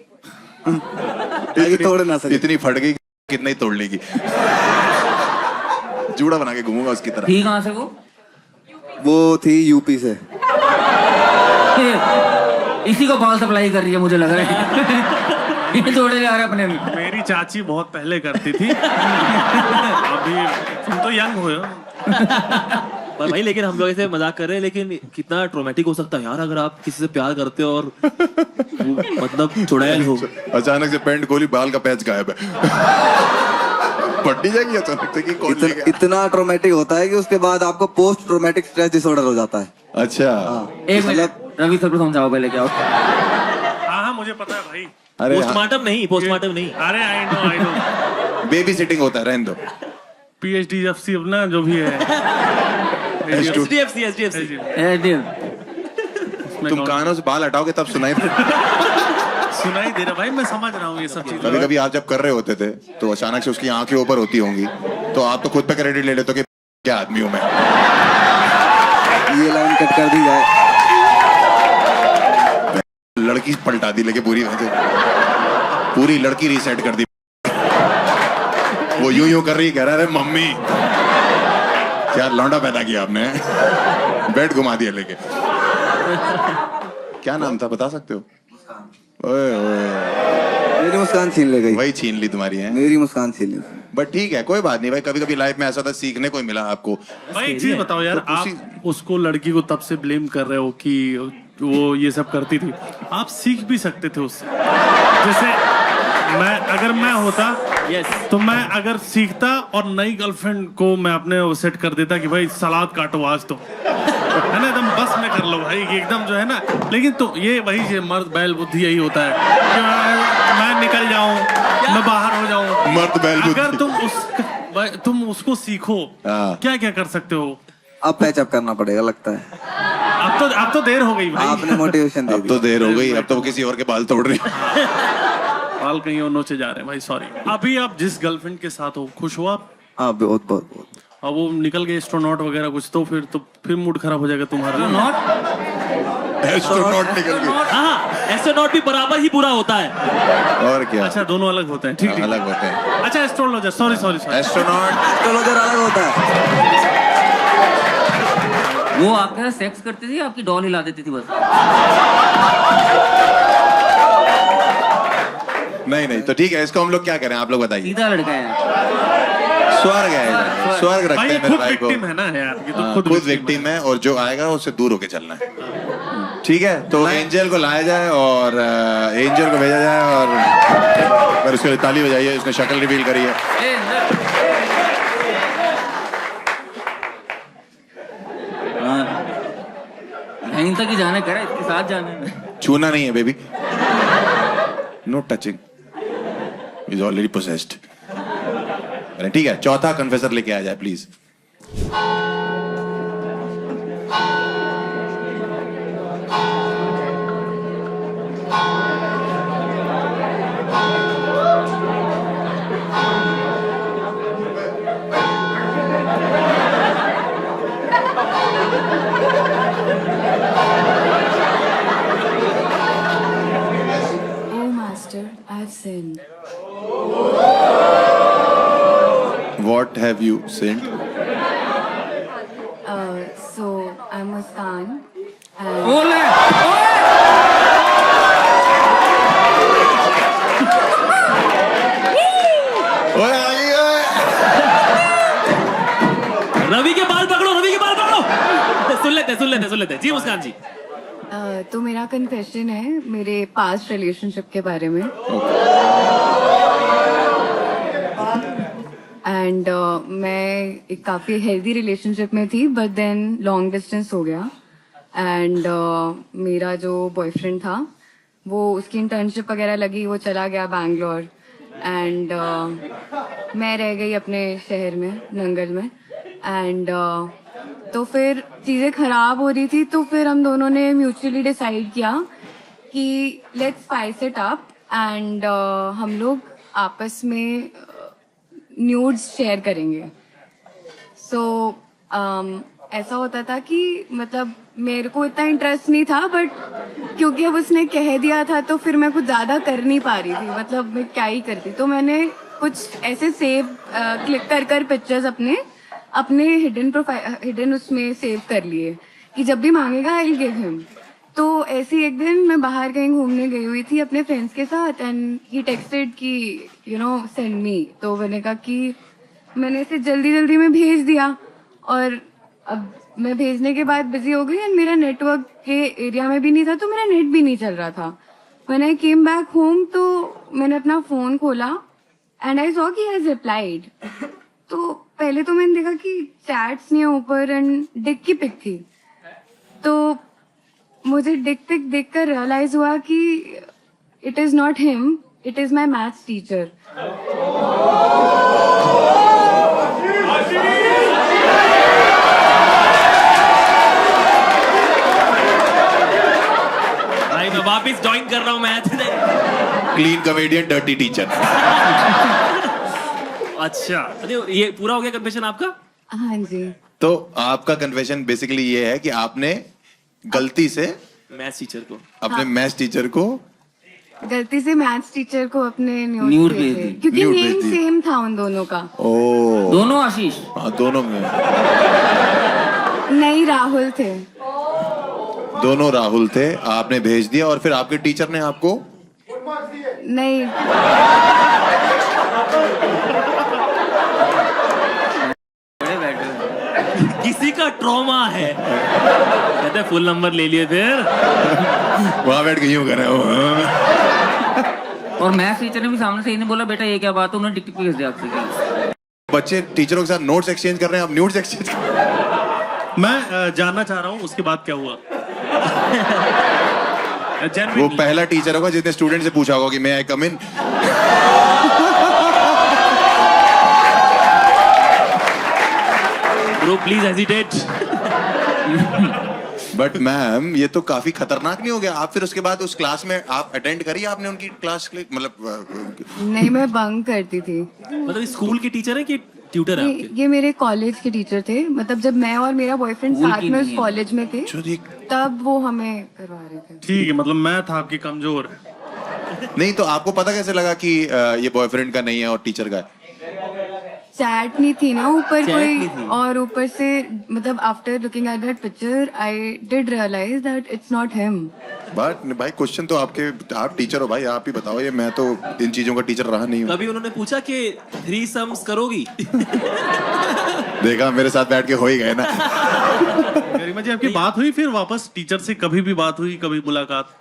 [SPEAKER 12] तोड़ ना सके।
[SPEAKER 1] इतनी फट गई कितना ही तोड़ लेगी। जूड़ा बना के घूमूंगा उसकी तरह।
[SPEAKER 3] ठीक, कहाँ से
[SPEAKER 12] वो थी यूपी से।
[SPEAKER 3] इसी को बाल सप्लाई कर रही है मुझे लग रहा है। ये जोड़े जा रहे अपने में।
[SPEAKER 4] मेरी चाची बहुत पहले करती थी। अभी तुम तो यंग हो।
[SPEAKER 10] पर भाई लेकिन हम लोग ऐसे मजाक कर रहे हैं, लेकिन कितना ट्रोमेटिक हो सकता है यार अगर आप किसी से प्यार करते हो और मतलब चुड़ैल हो,
[SPEAKER 1] अचानक से पैंट खोली, बाल का पैच गायब है। पट्टी जाएगी अचानक से कि कौन ले गया?
[SPEAKER 12] इतना ट्रोमेटिक होता है कि उसके बाद आपको पोस्ट ट्रोमेटिक स्ट्रेस डिसऑर्डर हो जाता है।
[SPEAKER 1] अच्छा।
[SPEAKER 3] एक मिनट, रवि सर को समझाओ पहले क्या होता है।
[SPEAKER 4] हाँ मुझे पता है भाई।
[SPEAKER 10] पोस्टमार्टम नहीं, पोस्टमार्टम नहीं।
[SPEAKER 4] अरे आई नो
[SPEAKER 1] बेबी सिटिंग होता है, रहने दो।
[SPEAKER 4] PhD FC अपना जो भी है।
[SPEAKER 10] SDFC
[SPEAKER 1] तुम कानों से बाल हटाओगे तब सुनाई
[SPEAKER 4] दे रहा भाई, मैं समझ रहा हूँ ये सब चीजें।
[SPEAKER 1] कभी कभी आप जब कर रहे होते थे तो अचानक से उसकी आंखें ऊपर होती होंगी, तो आप तो खुद पे क्रेडिट ले लेते हो कि क्या आदमी हूं मैं।
[SPEAKER 12] ये लाइन कट कर दी जाए।
[SPEAKER 1] लड़की पलटा दी, लेके पूरी लड़की रीसेट कर दी। वो यूं कर रही, कह रहा है मम्मी क्या लौंडा पैदा किया आपने। बेड घुमा दिया लेके। क्या नाम था बता सकते हो? ओए
[SPEAKER 12] मेरी मुस्कान छीन ले गई।
[SPEAKER 1] वही छीन ली तुम्हारी है।
[SPEAKER 12] मेरी मुस्कान छीन ली।
[SPEAKER 1] बट ठीक है, कोई बात नहीं भाई। कभी कभी लाइफ में ऐसा था, सीखने को मिला आपको।
[SPEAKER 4] भाई एक चीज बताओ यार, आप उसको लड़की को तब से ब्लेम कर रहे हो कि वो ये सब करती थी, आप सीख भी सकते थे उससे। जैसे अगर मैं होता तो मैं अगर सीखता और नई गर्लफ्रेंड को मैं अपने सेट कर देता कि भाई सलाद काटो आज तो, है ना, एकदम बस में कर लो भाई एकदम जो है ना। लेकिन तो ये वही मर्द बैल बुद्धि यही होता है कि मैं निकल जाऊं, मैं बाहर हो जाऊं।
[SPEAKER 1] मर्द बैल बुद्धि।
[SPEAKER 4] अगर तुम उसको सीखो, क्या क्या कर सकते हो?
[SPEAKER 12] अब पैचअप करना पड़ेगा लगता है।
[SPEAKER 4] अब तो देर हो गई भाई।
[SPEAKER 12] आपने मोटिवेशन दे दी।
[SPEAKER 1] अब तो देर हो गई, अब तो वो किसी और के बाल तोड़ रही।
[SPEAKER 4] बाल कहीं और नोचे जा रहे हैं भाई, सॉरी। अभी आप जिस गर्लफ्रेंड के साथ हो, खुश हो आप?
[SPEAKER 12] हाँ बहुत बहुत बहुत।
[SPEAKER 4] अब वो निकल गए एस्ट्रोनॉट वगैरह कुछ, तो फिर मूड खराब हो जाएगा तुम्हारा।
[SPEAKER 1] एस्ट्रोनॉट निकल गए।
[SPEAKER 10] हाँ, एस्ट्रोनॉट भी बराबर ही बुरा होता है।
[SPEAKER 1] और क्या?
[SPEAKER 4] अच्छा दोनों अलग होते हैं, ठीक
[SPEAKER 1] अलग होते हैं।
[SPEAKER 4] अच्छा एस्ट्रोलॉजर, सॉरी
[SPEAKER 12] एस्ट्रोलॉजर अलग होता है।
[SPEAKER 3] वो आपके साथ सेक्स करती थी, आपकी डॉल हिला देती थी बस?
[SPEAKER 1] नहीं तो ठीक है, इसको हम लोग क्या करें, आप लोग बताइए।
[SPEAKER 3] सीधा लड़का है,
[SPEAKER 1] स्वर्ग है, स्वर्ग रखते हैं मेरे भाई को।
[SPEAKER 4] विक्टिम है ना यार, ये तो
[SPEAKER 1] खुद विक्टिम है, और जो आएगा उससे दूर होके चलना है। ठीक है, तो एंजल को लाया जाए और एंजल को भेजा जाए, और फिर उसके लिए ताली बजाइए। उसने शक्ल रिवील करी है।
[SPEAKER 3] यहीं तक ही जाना कह रहा है, इसके साथ जाना है।
[SPEAKER 1] छूना नहीं है baby, no touching, is already possessed. ठीक है, चौथा कन्फेसर लेके आ जाए please. What have you sent?
[SPEAKER 2] So I'm Muskan.
[SPEAKER 3] बोले
[SPEAKER 1] ओए आई ओए।
[SPEAKER 10] रवि के बाल पकड़ो, रवि के बाल पकड़ो। सुन लेते जी मुस्कान जी।
[SPEAKER 2] तो मेरा कन्फेशन है मेरे पास्ट रिलेशनशिप के बारे में। एंड मैं एक काफी हेल्दी रिलेशनशिप में थी, बट देन लॉन्ग डिस्टेंस हो गया। एंड मेरा जो बॉयफ्रेंड था वो उसकी इंटर्नशिप वगैरह लगी, वो चला गया बैंगलोर। एंड मैं रह गई अपने शहर में, नंगल में। एंड तो फिर चीज़ें खराब हो रही थी, तो फिर हम दोनों ने म्यूचुअली डिसाइड किया कि let's spice it up and हम लोग आपस में न्यूड्स शेयर करेंगे। सो ऐसा होता था कि मतलब मेरे को इतना इंटरेस्ट नहीं था, बट क्योंकि अब उसने कह दिया था तो फिर मैं कुछ ज़्यादा कर नहीं पा रही थी, मतलब मैं क्या ही करती। तो मैंने कुछ ऐसे सेव क्लिक कर पिक्चर्स अपने हिडन उसमें सेव कर लिए कि जब भी मांगेगा आई विल गिव हिम। तो ऐसे एक दिन मैं बाहर कहीं घूमने गई हुई थी अपने फ्रेंड्स के साथ, एंड ही टेक्स्टेड कि यू नो सेंड मी। तो मैंने कहा कि मैंने इसे जल्दी में भेज दिया, और अब मैं भेजने के बाद बिजी हो गई एंड मेरा नेटवर्क के एरिया में भी नहीं था, तो मेरा नेट भी नहीं चल रहा था। When I came back home तो मैंने अपना फोन खोला एंड आई सॉ कि ही हैज रिप्लाइड। तो पहले तो मैंने देखा कि चैट्स नहीं है ऊपर एंड डिक की पिक थी। तो मुझे डिक पिक देखकर रियलाइज हुआ कि it is not him, it is my maths teacher.
[SPEAKER 10] भाई मैं वापस ज्वाइन कर रहा हूँ math.
[SPEAKER 1] Clean comedian, dirty teacher.
[SPEAKER 10] अच्छा, अरे ये पूरा हो गया कन्फेशन आपका?
[SPEAKER 2] हाँ जी।
[SPEAKER 1] तो आपका कन्फेशन बेसिकली ये है कि आपने गलती से
[SPEAKER 10] मैथ्स टीचर को,
[SPEAKER 1] अपने मैथ्स टीचर को
[SPEAKER 2] गलती से मैथ्स टीचर को अपने
[SPEAKER 3] न्यूड
[SPEAKER 2] न्यूड
[SPEAKER 3] भेज
[SPEAKER 2] भेजे,
[SPEAKER 3] दी।
[SPEAKER 2] क्योंकि
[SPEAKER 1] न्यूड
[SPEAKER 2] नेम
[SPEAKER 1] भेज दी।
[SPEAKER 2] सेम था उन दोनों का।
[SPEAKER 1] ओ
[SPEAKER 3] दोनों आशीष
[SPEAKER 1] हाँ दोनों में
[SPEAKER 2] नहीं, राहुल थे।
[SPEAKER 1] दोनों राहुल थे। आपने भेज दिया और फिर आपके टीचर ने आपको
[SPEAKER 2] नहीं,
[SPEAKER 10] किसी का ट्रॉमा है, कहते फुल नंबर ले लिए फिर।
[SPEAKER 1] वहां बैठ के यूं कर रहे हो।
[SPEAKER 3] और मैथ्स टीचर ने भी सामने से ही नहीं बोला बेटा ये क्या बात है, उन्होंने टिक भेज दिया आपसे।
[SPEAKER 1] बच्चे टीचरों के साथ नोट्स एक्सचेंज कर रहे हैं, आप न्यूड्स एक्सचेंज कर रहे हैं।
[SPEAKER 4] मैं जानना चाह रहा हूँ उसके बाद क्या हुआ।
[SPEAKER 1] वो पहला टीचर होगा जिसने स्टूडेंट से पूछा होगा कि may I come in.
[SPEAKER 10] Bro please hesitate.
[SPEAKER 1] But ma'am ये तो काफी खतरनाक नहीं हो गया? आप फिर उसके बाद उस क्लास में आप अटेंड करिए आपने उनकी क्लास के लिए, मतलब
[SPEAKER 2] नहीं, मैं बंक करती थी।
[SPEAKER 10] मतलब स्कूल के टीचर है कि ट्यूटर है आपके?
[SPEAKER 2] ये मेरे कॉलेज के टीचर थे, मतलब जब मैं और मेरा बॉयफ्रेंड
[SPEAKER 3] स्कूल
[SPEAKER 2] साथ
[SPEAKER 3] की
[SPEAKER 2] में
[SPEAKER 3] नहीं
[SPEAKER 2] उस
[SPEAKER 3] है।
[SPEAKER 2] कॉलेज में थे, तब वो हमें करवा रहे थे।
[SPEAKER 4] ठीक है, मतलब मैं था आपकी कमजोर।
[SPEAKER 1] नहीं तो आपको पता कैसे लगा कि ये बॉयफ्रेंड का नहीं है और टीचर का है?
[SPEAKER 2] चैट नहीं थी ना ऊपर
[SPEAKER 10] Chat
[SPEAKER 2] कोई,
[SPEAKER 10] नहीं थी।
[SPEAKER 2] और ऊपर से मतलब after looking at that picture I did realise that it's not him.
[SPEAKER 1] But भाई क्वेश्चन तो आप टीचर हो भाई, आप ही बताओ। ये मैं तो इन चीजों का टीचर रहा नहीं हूँ।
[SPEAKER 10] कभी उन्होंने पूछा कि 3 सम्स करोगी?
[SPEAKER 1] देखा मेरे साथ बैठ के हो ही गए ना।
[SPEAKER 4] गरिमा जी आपकी बात हुई फिर वापस टीचर से? कभी भी बात हुई, कभी मुलाकात,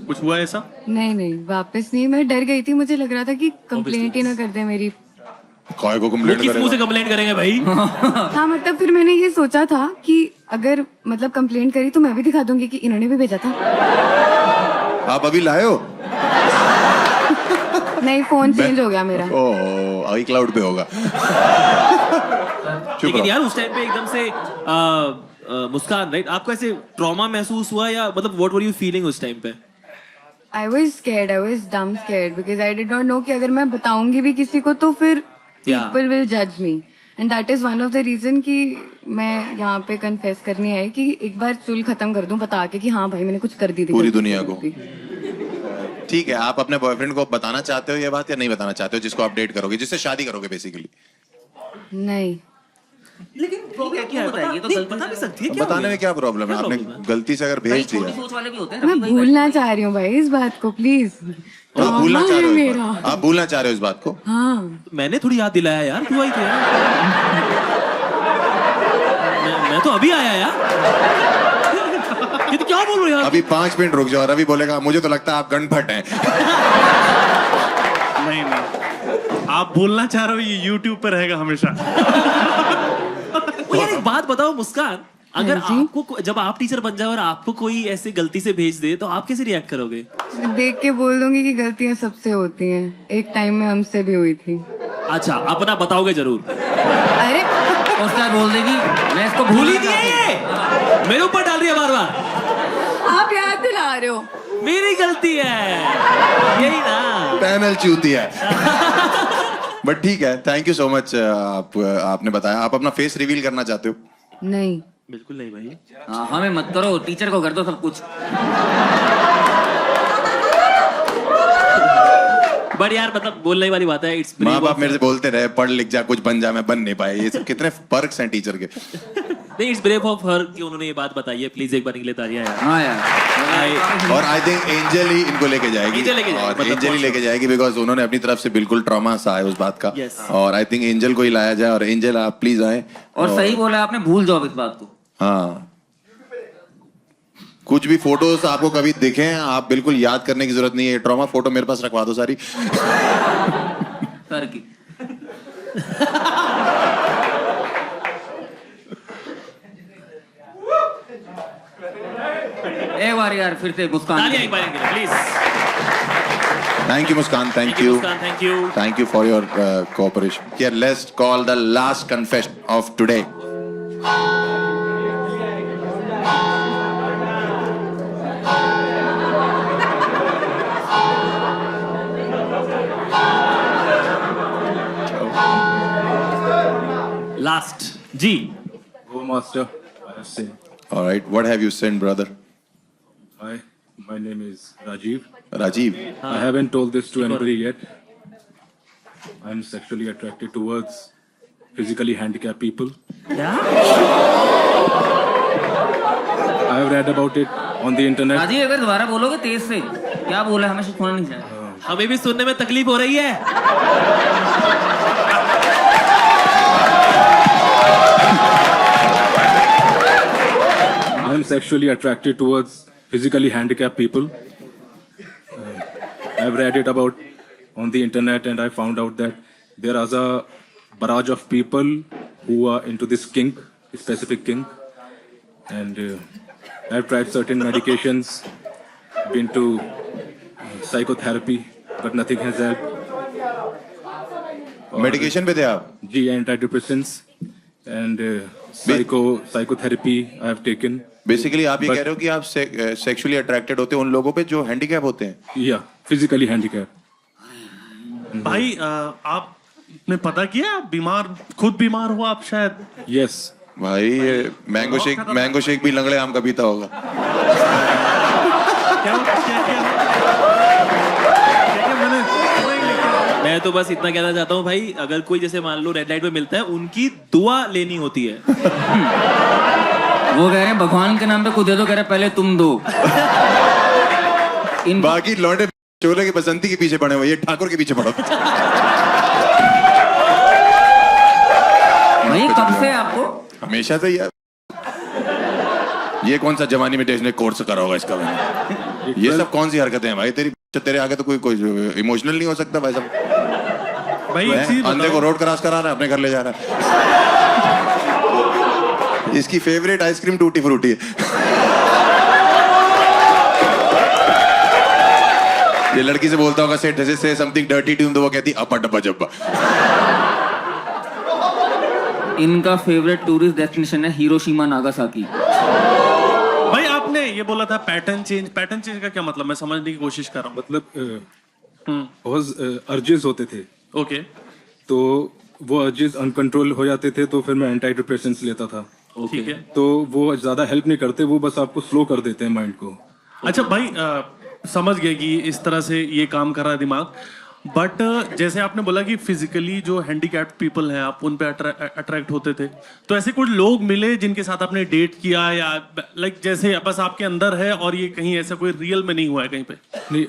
[SPEAKER 4] कुछ हुआ ऐसा?
[SPEAKER 2] नहीं, वापस नहीं। मैं डर गई थी, मुझे लग रहा था कि कंप्लेंट ही ना कर दे मेरी।
[SPEAKER 1] कॉय को
[SPEAKER 10] वो
[SPEAKER 1] कंप्लेंट
[SPEAKER 10] किस मुंह से
[SPEAKER 1] करेगा?
[SPEAKER 10] कंप्लेंट करेंगे भाई?
[SPEAKER 2] हाँ, मतलब फिर मैंने ये सोचा था कि अगर मतलब कंप्लेंट करी तो मैं भी दिखा दूंगी कि इन्होंने भी भेजा था।
[SPEAKER 1] आप अभी लाए हो?
[SPEAKER 2] नहीं, फोन चेंज हो गया मेरा।
[SPEAKER 1] ओह आई क्लाउड पे होगा। चुप
[SPEAKER 10] लेकिन
[SPEAKER 1] रहो।
[SPEAKER 10] यार उस टाइम पे एकदम से मुस्कान, राइट, आपको ऐसे ट्रॉमा महसूस हुआ या मतलब व्हाट वर यू फीलिंग उस टाइम पे?
[SPEAKER 2] I was scared, I was dumb scared because I did not know कि अगर मैं बताऊंगी भी किसी को तो फिर people will judge me, and that is one of the reason कि मैं यहाँ पे confess करनी आई कि एक बार चुल खत्म कर दूं बता के कि हाँ भाई मैंने कुछ कर दी थी
[SPEAKER 1] पूरी दुनिया को। ठीक है, आप अपने बॉयफ्रेंड को बताना चाहते हो ये बात या नहीं बताना चाहते हो, जिसको आप डेट करोगे, जिससे शादी करोगे बेसिकली?
[SPEAKER 6] नहीं।
[SPEAKER 10] लेकिन प्रॉब्लम क्या है?
[SPEAKER 3] बताइए तो
[SPEAKER 10] नहीं,
[SPEAKER 3] गलती
[SPEAKER 10] बता
[SPEAKER 3] से-
[SPEAKER 10] नहीं सकती है क्या
[SPEAKER 1] बताने में क्या प्रॉब्लम है? आपने गलती से अगर भेज
[SPEAKER 3] छोटी
[SPEAKER 1] दिया,
[SPEAKER 3] सोच वाले भी होते हैं
[SPEAKER 6] मैं भूलना चाह रही हूँ भाई इस बात को, प्लीज।
[SPEAKER 1] तो आप भूलना चाह रहे हो इस
[SPEAKER 6] मेरा।
[SPEAKER 1] बात? आप भूलना चाह रहे हो इस बात को?
[SPEAKER 6] हाँ,
[SPEAKER 10] मैंने थोड़ी याद दिलाया यार, तू आई थी यार। मैं तो अभी आया यार। ये तो क्या बोल रहे हो यार?
[SPEAKER 1] अभी 5 मिनट रुक जाओ, रवि बोलेगा मुझे तो लगता है आप गणभट हैं।
[SPEAKER 4] नहीं नहीं, आप बोलना चाह रहे हो, ये YouTube पे रहेगा हमेशा।
[SPEAKER 10] ओ यार एक बात बताओ मुस्कान, अगर
[SPEAKER 6] हाँ जी?
[SPEAKER 10] आपको जब आप टीचर बन जाओ और आपको कोई ऐसे गलती से भेज दे तो आप कैसे रिएक्ट करोगे?
[SPEAKER 6] देख के बोल दूंगी कि गलतियाँ सबसे होती हैं, एक टाइम में हमसे भी हुई थी।
[SPEAKER 10] अच्छा, अपना बताओगे जरूर।
[SPEAKER 6] अरे
[SPEAKER 3] उसका बोल देगी मैं इसको
[SPEAKER 10] भूल ही दिया ये, मेरे ऊपर डाल रही है बार बार।
[SPEAKER 6] आप याद दिला रहे हो।
[SPEAKER 10] मेरी गलती है, यही ना।
[SPEAKER 1] पैनल चूती है। बट ठीक है, थैंक यू सो मच। आपने बताया। आप अपना फेस रिवील करना चाहते हो?
[SPEAKER 6] नहीं,
[SPEAKER 10] बिल्कुल नहीं भाई।
[SPEAKER 3] हाँ, हमें मत करो, टीचर को कर दो सब कुछ।
[SPEAKER 10] बट यार मतलब बोलने वाली बात है, इट्स
[SPEAKER 1] माँ बाप मेरे से बोलते रहे पढ़ लिख जा, कुछ बन जा, मैं बन नहीं पाया। ये सब कितने पर्क्स हैं टीचर के।
[SPEAKER 10] नहीं, इट्स ब्रेव ऑफ हर कि उन्होंने ये बात बताई है। प्लीज एक बार निकले तालियां यार।
[SPEAKER 3] हाँ यार,
[SPEAKER 1] और आई थिंक एंजल ही इनको लेके जाएगी।
[SPEAKER 10] एंजल लेके जाएगी,
[SPEAKER 1] और
[SPEAKER 10] मतलब
[SPEAKER 1] एंजल ही लेके जाएगी, बिकॉज उन्होंने अपनी तरफ से बिल्कुल ट्रॉमा सा है उस बात का।
[SPEAKER 10] Yes.
[SPEAKER 1] और आई थिंक एंजल को ही लाया जाए। और एंजल आप प्लीज आए।
[SPEAKER 3] और सही बोला आपने, भूल जाओ इस बात को।
[SPEAKER 1] हाँ, कुछ भी फोटोज आपको कभी दिखे, आप बिल्कुल याद करने की जरूरत नहीं है। ट्रॉमा फोटो मेरे पास रखवा दो सारी।
[SPEAKER 3] सर की एक बार यार फिर से मुस्कान।
[SPEAKER 10] तालियां एक बार के लिए please.
[SPEAKER 1] Thank you Muskan, thank you,
[SPEAKER 10] Muskan, thank you.
[SPEAKER 1] Thank you for your cooperation. Here, let's call the last confession of today.
[SPEAKER 10] Last जी।
[SPEAKER 13] Oh, Master, I have sinned.
[SPEAKER 1] All right, what have you sinned, brother?
[SPEAKER 13] My name is Rajiv.
[SPEAKER 1] Rajiv.
[SPEAKER 13] I haven't told this to anybody yet. I'm sexually attracted towards physically handicapped people.
[SPEAKER 10] क्या?
[SPEAKER 13] I have read about it on the internet.
[SPEAKER 3] Rajeev अगर दोबारा बोलोगे तेज से, क्या बोला हमें सुनना नहीं चाहिए।
[SPEAKER 10] हमें भी सुनने में तकलीफ हो रही है।
[SPEAKER 13] I'm sexually attracted towards physically handicapped people. I've read it about on the internet, and I found out that there is a barrage of people who are into this kink, specific kink, and I've tried certain medications, been to psychotherapy, but nothing has helped.
[SPEAKER 1] Medication पे थे आप?
[SPEAKER 13] जी, antidepressants and psychotherapy I have taken.
[SPEAKER 1] Basically आप ये कह रहे हो कि आप सेक्सुअली अट्रैक्टेड होते हैं उन लोगों पे जो हैंडीकैप होते हैं?
[SPEAKER 13] Yeah, physically handicapped.
[SPEAKER 4] भाई आपने पता किया, आप खुद बीमार हो आप शायद?
[SPEAKER 13] Yes.
[SPEAKER 1] भाई ये मैंगो शेक भी लंगड़े आम का पीता होगा।
[SPEAKER 10] मैं तो बस इतना कहना चाहता हूँ भाई, अगर कोई जैसे मान लो रेड लाइट पे मिलता है, उनकी दुआ लेनी होती है।
[SPEAKER 3] वो कह रहे हैं भगवान के नाम पे खुद दे दो, कह रहे हैं पहले तुम दो।
[SPEAKER 1] बाकी लौंडे चोले की बसंती के पीछे पड़े हुए, ये ठाकुर के पीछे पड़ो।
[SPEAKER 3] भाई कब से आपको?
[SPEAKER 1] हमेशा से यार। ये कौन सा जवानी इमिटेशन ने कोर्स करा होगा इसका? मैंने ये सब कौन सी हरकतें हैं भाई तेरी? तेरे आगे तो कोई इमोशनल नहीं हो सकता भाई साहब।
[SPEAKER 4] भाई
[SPEAKER 1] अंधे को रोड क्रॉस करा रहा है, अपने घर ले जा रहा है। इसकी फेवरेट आइसक्रीम टूटी फ्रूटी है। ये लड़की से बोलता होगा से समथिंग डर्टी टू हिम, तो वो कहती अपा डब्बा जब्बा।
[SPEAKER 3] इनका फेवरेट टूरिस्ट डेस्टिनेशन है हिरोशिमा नागासाकी।
[SPEAKER 4] भाई आपने ये बोला था पैटर्न चेंज का क्या मतलब? मैं समझने की कोशिश कर रहा हूँ।
[SPEAKER 13] मतलब बहुत अर्जेस होते थे।
[SPEAKER 4] ओके।
[SPEAKER 13] तो वो अर्जेस अनकंट्रोल हो जाते थे, तो फिर मैं एंटी डिप्रेशेंट्स लेता था।
[SPEAKER 4] ठीक है।
[SPEAKER 13] तो वो ज्यादा हेल्प नहीं करते, वो बस आपको स्लो कर देते हैं माइंड को।
[SPEAKER 4] अच्छा भाई समझ गए कि इस तरह से ये काम कर रहा है दिमाग। बट जैसे आपने बोला कि फिजिकली जो हैंडीकैप्ड पीपल हैं आप उन पे अट्रैक्ट होते थे, तो ऐसे कुछ लोग मिले जिनके साथ आपने डेट किया या लाइक जैसे बस आपके अंदर है और ये कहीं ऐसा कोई रियल में नहीं हुआ है कहीं पे?
[SPEAKER 13] नहीं,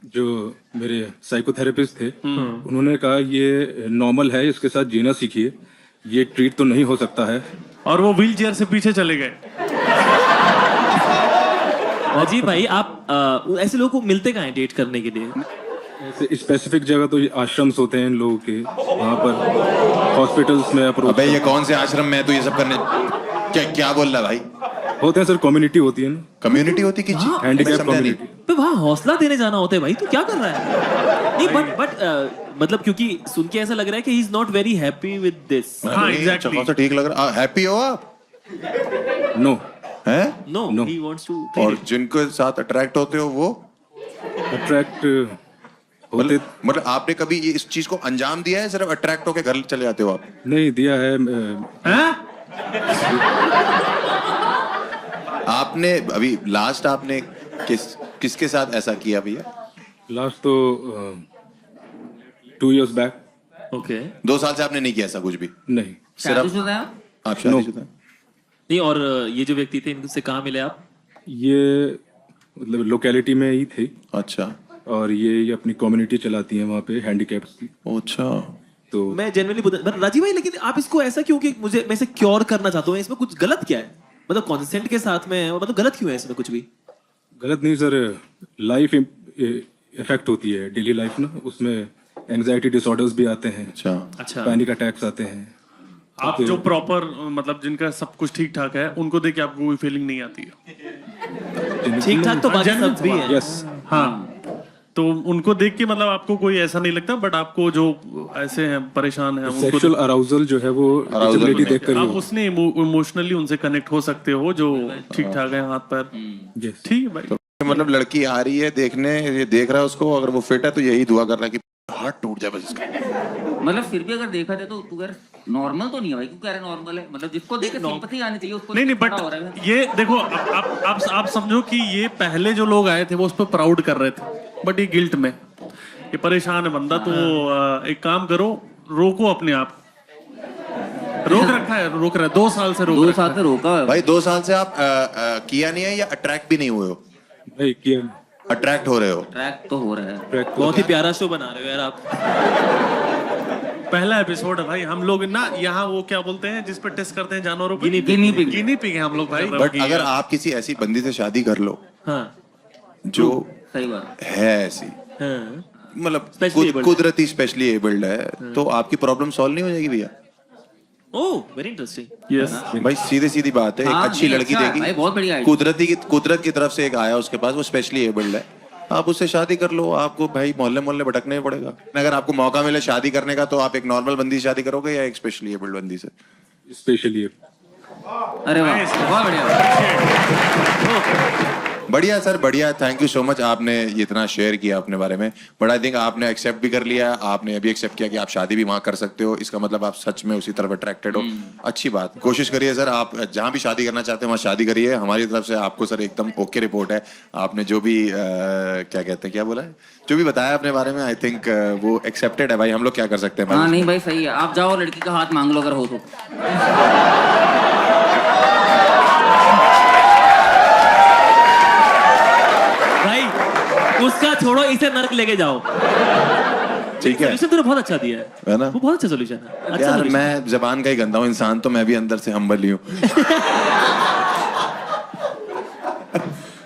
[SPEAKER 13] जो मेरे साइकोथेरेपिस्ट थे उन्होंने कहा ये नॉर्मल है, इसके साथ जीना सीखिए, ये ट्रीट तो नहीं हो सकता है।
[SPEAKER 4] और वो व्हील चेयर से पीछे चले गए।
[SPEAKER 10] अजीब भाई, आप ऐसे लोगों को मिलते कहाँ हैं डेट करने के लिए?
[SPEAKER 13] ऐसे स्पेसिफिक जगह तो ये आश्रम्स होते हैं इन लोगों के, वहाँ पर हॉस्पिटल्स में अप्रोच।
[SPEAKER 1] अबे ये कौन से आश्रम में है तू ये सब करने? क्या बोल रहा है भाई?
[SPEAKER 13] होते हैं सर, कम्युनिटी होती है ना।
[SPEAKER 1] कम्युनिटी होती कि
[SPEAKER 13] हैंडीकैप कम्युनिटी।
[SPEAKER 10] तो वहाँ हौसला देने जाना होता है भाई, तू क्या कर रहा है? नहीं बट मतलब क्योंकि सुन के ऐसा लग रहा है कि he is not very happy with this.
[SPEAKER 4] हाँ एग्जैक्टली।
[SPEAKER 1] तो ठीक लग रहा। हैप्पी हो आप?
[SPEAKER 13] नो
[SPEAKER 1] हैं?
[SPEAKER 10] No, he wants to.
[SPEAKER 1] और जिनको साथ अट्रैक्ट होते हो वो
[SPEAKER 13] अट्रैक्ट होते?
[SPEAKER 1] मतलब आपने कभी ये इस चीज को अंजाम दिया है, सिर्फ अट्रैक्ट होके घर चले जाते हो आप?
[SPEAKER 13] नहीं दिया है।
[SPEAKER 1] आपने अभी लास्ट आपने किसके साथ ऐसा किया भैया?
[SPEAKER 13] लास्ट तो 2 years बैक।
[SPEAKER 10] ओके।
[SPEAKER 1] 2 साल से आपने नहीं किया ऐसा कुछ भी?
[SPEAKER 13] नहीं।
[SPEAKER 3] शादीशुदा है
[SPEAKER 1] आप शादीशुदा?
[SPEAKER 10] नहीं, और ये जो व्यक्ति थे इनसे कहाँ मिले आप?
[SPEAKER 13] ये मतलब लोकेलिटी में ही थे।
[SPEAKER 1] अच्छा।
[SPEAKER 13] और ये अपनी कम्युनिटी चलाती है वहाँ पे हैंडीकैप्स की।
[SPEAKER 1] अच्छा।
[SPEAKER 13] तो
[SPEAKER 10] मैं जनरली राजीव भाई, लेकिन आप इसको ऐसा क्यों कि मुझे मैं इसे क्योर करना चाहता हूँ, इसमें कुछ गलत क्या है? मतलब कॉन्सेंट के साथ में, मतलब गलत क्यों है इसमें कुछ भी?
[SPEAKER 13] गलत नहीं सर, लाइफ इफेक्ट होती है, डेली लाइफ ना, उसमें एंजाइटी डिसऑर्डर्स भी आते हैं।
[SPEAKER 10] अच्छा।
[SPEAKER 13] पैनिक अटैक्स आते हैं।
[SPEAKER 4] आप जो प्रॉपर मतलब जिनका सब कुछ ठीक ठाक है उनको देख के आपको कोई फीलिंग नहीं आती है?
[SPEAKER 10] ठीक ठाक तो बाकी सब भी है।
[SPEAKER 13] यस।
[SPEAKER 4] हाँ, तो उनको देख के मतलब आपको कोई ऐसा नहीं लगता, बट आपको जो ऐसे हैं परेशान हैं
[SPEAKER 13] सेक्सुअल अराउजल जो है वो डिसेबिलिटी देखकर
[SPEAKER 4] आप उसने इमोशनली उनसे कनेक्ट हो सकते हो जो ठीक ठाक है हाथ पैर। ठीक है भाई।
[SPEAKER 1] मतलब लड़की आ रही है देखने, ये देख रहा है उसको, अगर वो फिट है तो यही दुआ कर रहा है कि हार्ट टूट जाए बस इसका।
[SPEAKER 3] मतलब फिर भी अगर देखा जाए तो तू यार नॉर्मल तो नहीं है भाई, क्यों कह रहे नॉर्मल है? मतलब जिसको देख के सिंपैथी आनी चाहिए उसको।
[SPEAKER 4] नहीं बट ये देखो आप समझो कि ये पहले जो लोग आए थे वो उस पर प्राउड कर रहे थे, बट ये गिल्ट में, ये परेशान है बंदा। तो एक काम करो, रोको अपने आप। रोक रखा है, रोक रहा है 2 साल से,
[SPEAKER 3] 2 साल से रोका है
[SPEAKER 1] भाई। 2 साल से आप किया नहीं है या अट्रैक्ट भी नहीं हुए हो?
[SPEAKER 13] नहीं किया।
[SPEAKER 1] अट्रैक्ट हो रहे हो?
[SPEAKER 3] ट्रैक तो हो रहा है।
[SPEAKER 10] बहुत ही प्यारा शो बना रहे हो यार आप।
[SPEAKER 4] पहला एपिसोड है भाई, हम लोग ना यहाँ वो क्या बोलते हैं जिस पे टेस्ट करते हैं जानवरों पे,
[SPEAKER 3] गिनी पिग
[SPEAKER 4] हैं हम लोग भाई।
[SPEAKER 1] बट अगर आप किसी ऐसी बंदी से शादी कर लो
[SPEAKER 10] हाँ,
[SPEAKER 1] जो
[SPEAKER 3] सही बात
[SPEAKER 1] है ऐसी,
[SPEAKER 10] हाँ।
[SPEAKER 1] मतलब कुदरती स्पेशली एबल्ड है, तो आपकी प्रॉब्लम सॉल्व नहीं हो जाएगी भैया?
[SPEAKER 10] Oh very interesting.
[SPEAKER 4] यस
[SPEAKER 1] भाई सीधी बात है। एक
[SPEAKER 3] हाँ,
[SPEAKER 1] अच्छी लड़की
[SPEAKER 3] अच्छा,
[SPEAKER 1] देगी,
[SPEAKER 3] भाई बहुत बढ़िया आइडिया।
[SPEAKER 1] कुदरत की तरफ से एक आया उसके पास, वो स्पेशली एबल्ड है, आप उससे शादी कर लो। आपको भाई मोहल्ले भटकने ही पड़ेगा। अगर आपको मौका मिले शादी करने का तो आप एक नॉर्मल बंदी से शादी करोगे या एक स्पेशली एबल्ड बंदी से?
[SPEAKER 13] स्पेशली।
[SPEAKER 3] अरे वाह, बहुत बढ़िया।
[SPEAKER 1] बढ़िया सर, बढ़िया। थैंक यू सो मच, आपने इतना शेयर किया अपने बारे में। बट आई थिंक आपने एक्सेप्ट भी कर लिया, आपने अभी एक्सेप्ट किया कि आप शादी भी वहां कर सकते हो। इसका मतलब आप सच में उसी तरफ अट्रैक्टेड हो। अच्छी बात। कोशिश करिए सर, आप जहां भी शादी करना चाहते हैं वहां शादी करिए। हमारी तरफ से आपको सर एकदम ओके रिपोर्ट है। आपने जो भी क्या कहते हैं, क्या बोला है, जो भी बताया अपने बारे में, आई थिंक वो एक्सेप्टेड है भाई। हम लोग क्या कर सकते हैं?
[SPEAKER 3] हाँ नहीं भाई सही है, आप जाओ लड़की का हाथ मांग लो अगर हो तो।
[SPEAKER 10] उसका छोड़ो, इसे नर्क लेके जाओ।
[SPEAKER 1] ठीक है,
[SPEAKER 10] सोल्यूशन तूने बहुत अच्छा दिया
[SPEAKER 1] है ना?
[SPEAKER 10] वो बहुत अच्छा सोल्यूशन है। अच्छा
[SPEAKER 1] यार मैं जबान का ही गंदा हूँ इंसान, तो मैं भी अंदर से हम्बल ही हूँ।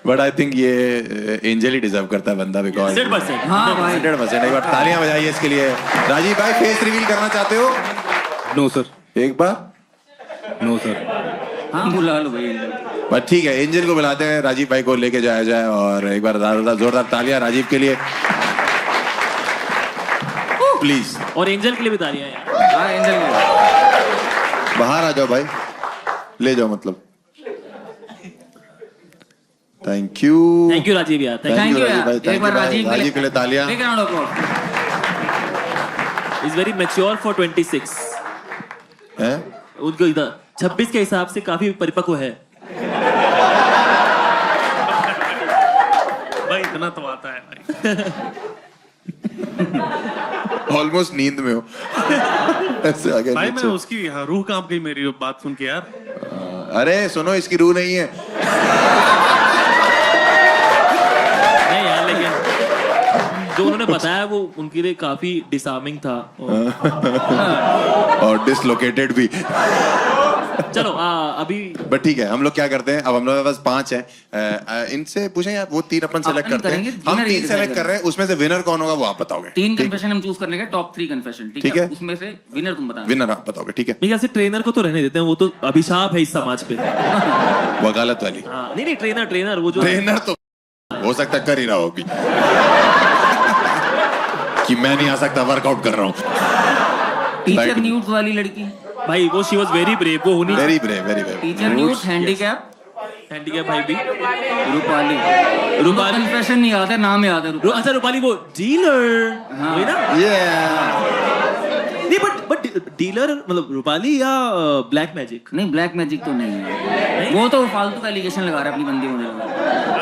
[SPEAKER 1] बट आई थिंक ये एंजल ही डिजर्व करता है बंदा, बिकॉज
[SPEAKER 10] 100%।
[SPEAKER 3] हाँ भाई
[SPEAKER 1] 100%। एक बार तालियां बजाइए इसके लिए। राजीव भाई फेस रिवील करना चाहते हो?
[SPEAKER 13] No sir.
[SPEAKER 1] एक बार
[SPEAKER 13] नो सर।
[SPEAKER 3] हाँ बुला लो भाई।
[SPEAKER 1] बट ठीक है, एंजल को बुलाते हैं, राजीव भाई को लेके जाया जाए। और एक बार जोरदार तालियां राजीव के लिए प्लीज।
[SPEAKER 10] और एंजल के लिए भी तालियां यार।
[SPEAKER 3] हाँ एंजल के लिए।
[SPEAKER 1] बाहर आ जाओ भाई, ले जाओ मतलब। थैंक यू
[SPEAKER 10] राजीव यार।
[SPEAKER 3] थैंक यू
[SPEAKER 1] भाई।
[SPEAKER 3] एक बार
[SPEAKER 1] राजीव के लिए तालियां।
[SPEAKER 3] एक round of applause.
[SPEAKER 10] Is very mature for 26
[SPEAKER 1] हैं?
[SPEAKER 10] उनको इधर 26 के हिसाब से काफी परिपक्व है
[SPEAKER 4] भाई। इतना तो आता है भाई।
[SPEAKER 1] ऑलमोस्ट नींद में हो ऐसे आगे
[SPEAKER 4] भाई मैं
[SPEAKER 1] नीचे।
[SPEAKER 4] उसकी रूह कांप गई मेरी बात सुन के यार।
[SPEAKER 1] अरे सुनो, इसकी रूह नहीं है।
[SPEAKER 10] नहीं यार, लेकिन जो उन्होंने बताया वो उनके लिए काफी डिसार्मिंग था
[SPEAKER 1] और डिसलोकेटेड भी।
[SPEAKER 10] चलो अभी
[SPEAKER 1] बट ठीक है, हम लोग क्या करते हैं, अब हम लोग के पास 5 हैं, इनसे पूछें यार, वो 3 अपन सेलेक्ट करते हैं, हम 3 सेलेक्ट कर रहे हैं, उसमें से विनर कौन होगा वो आप बताओगे।
[SPEAKER 3] 3 कन्फेशन हम चूज करने के, टॉप 3 कन्फेशन, ठीक है? उसमें से विनर तुम बताना।
[SPEAKER 1] विनर आप बताओगे, ठीक है?
[SPEAKER 10] मेरे ख्याल से ट्रेनर को तो रहने देते हैं, वो तो अभिशाप है इस समाज पे।
[SPEAKER 1] वकालत वाली।
[SPEAKER 10] हाँ, नहीं ट्रेनर वो जो
[SPEAKER 1] ट्रेनर तो हो सकता है कर ही रहा हो अभी कि मैं नहीं आ सकता, वर्कआउट कर रहा हूँ।
[SPEAKER 3] टीचर न्यूज वाली लड़की
[SPEAKER 10] भाई, वो शी वाज वेरी ब्रेव, वो होनी
[SPEAKER 1] very brave, very brave.
[SPEAKER 3] Teacher news, handicap
[SPEAKER 10] भाई भी।
[SPEAKER 3] रूपाली कन्फेशन नहीं याद है, नाम याद है।
[SPEAKER 10] अच्छा रूपाली वो डीलर, वही ना? नहीं बट डीलर मतलब रूपाली या ब्लैक मैजिक?
[SPEAKER 3] नहीं, ब्लैक मैजिक तो नहीं है, वो तो फालतू का एलिगेशन लगा रहा है अपनी बंदी होने।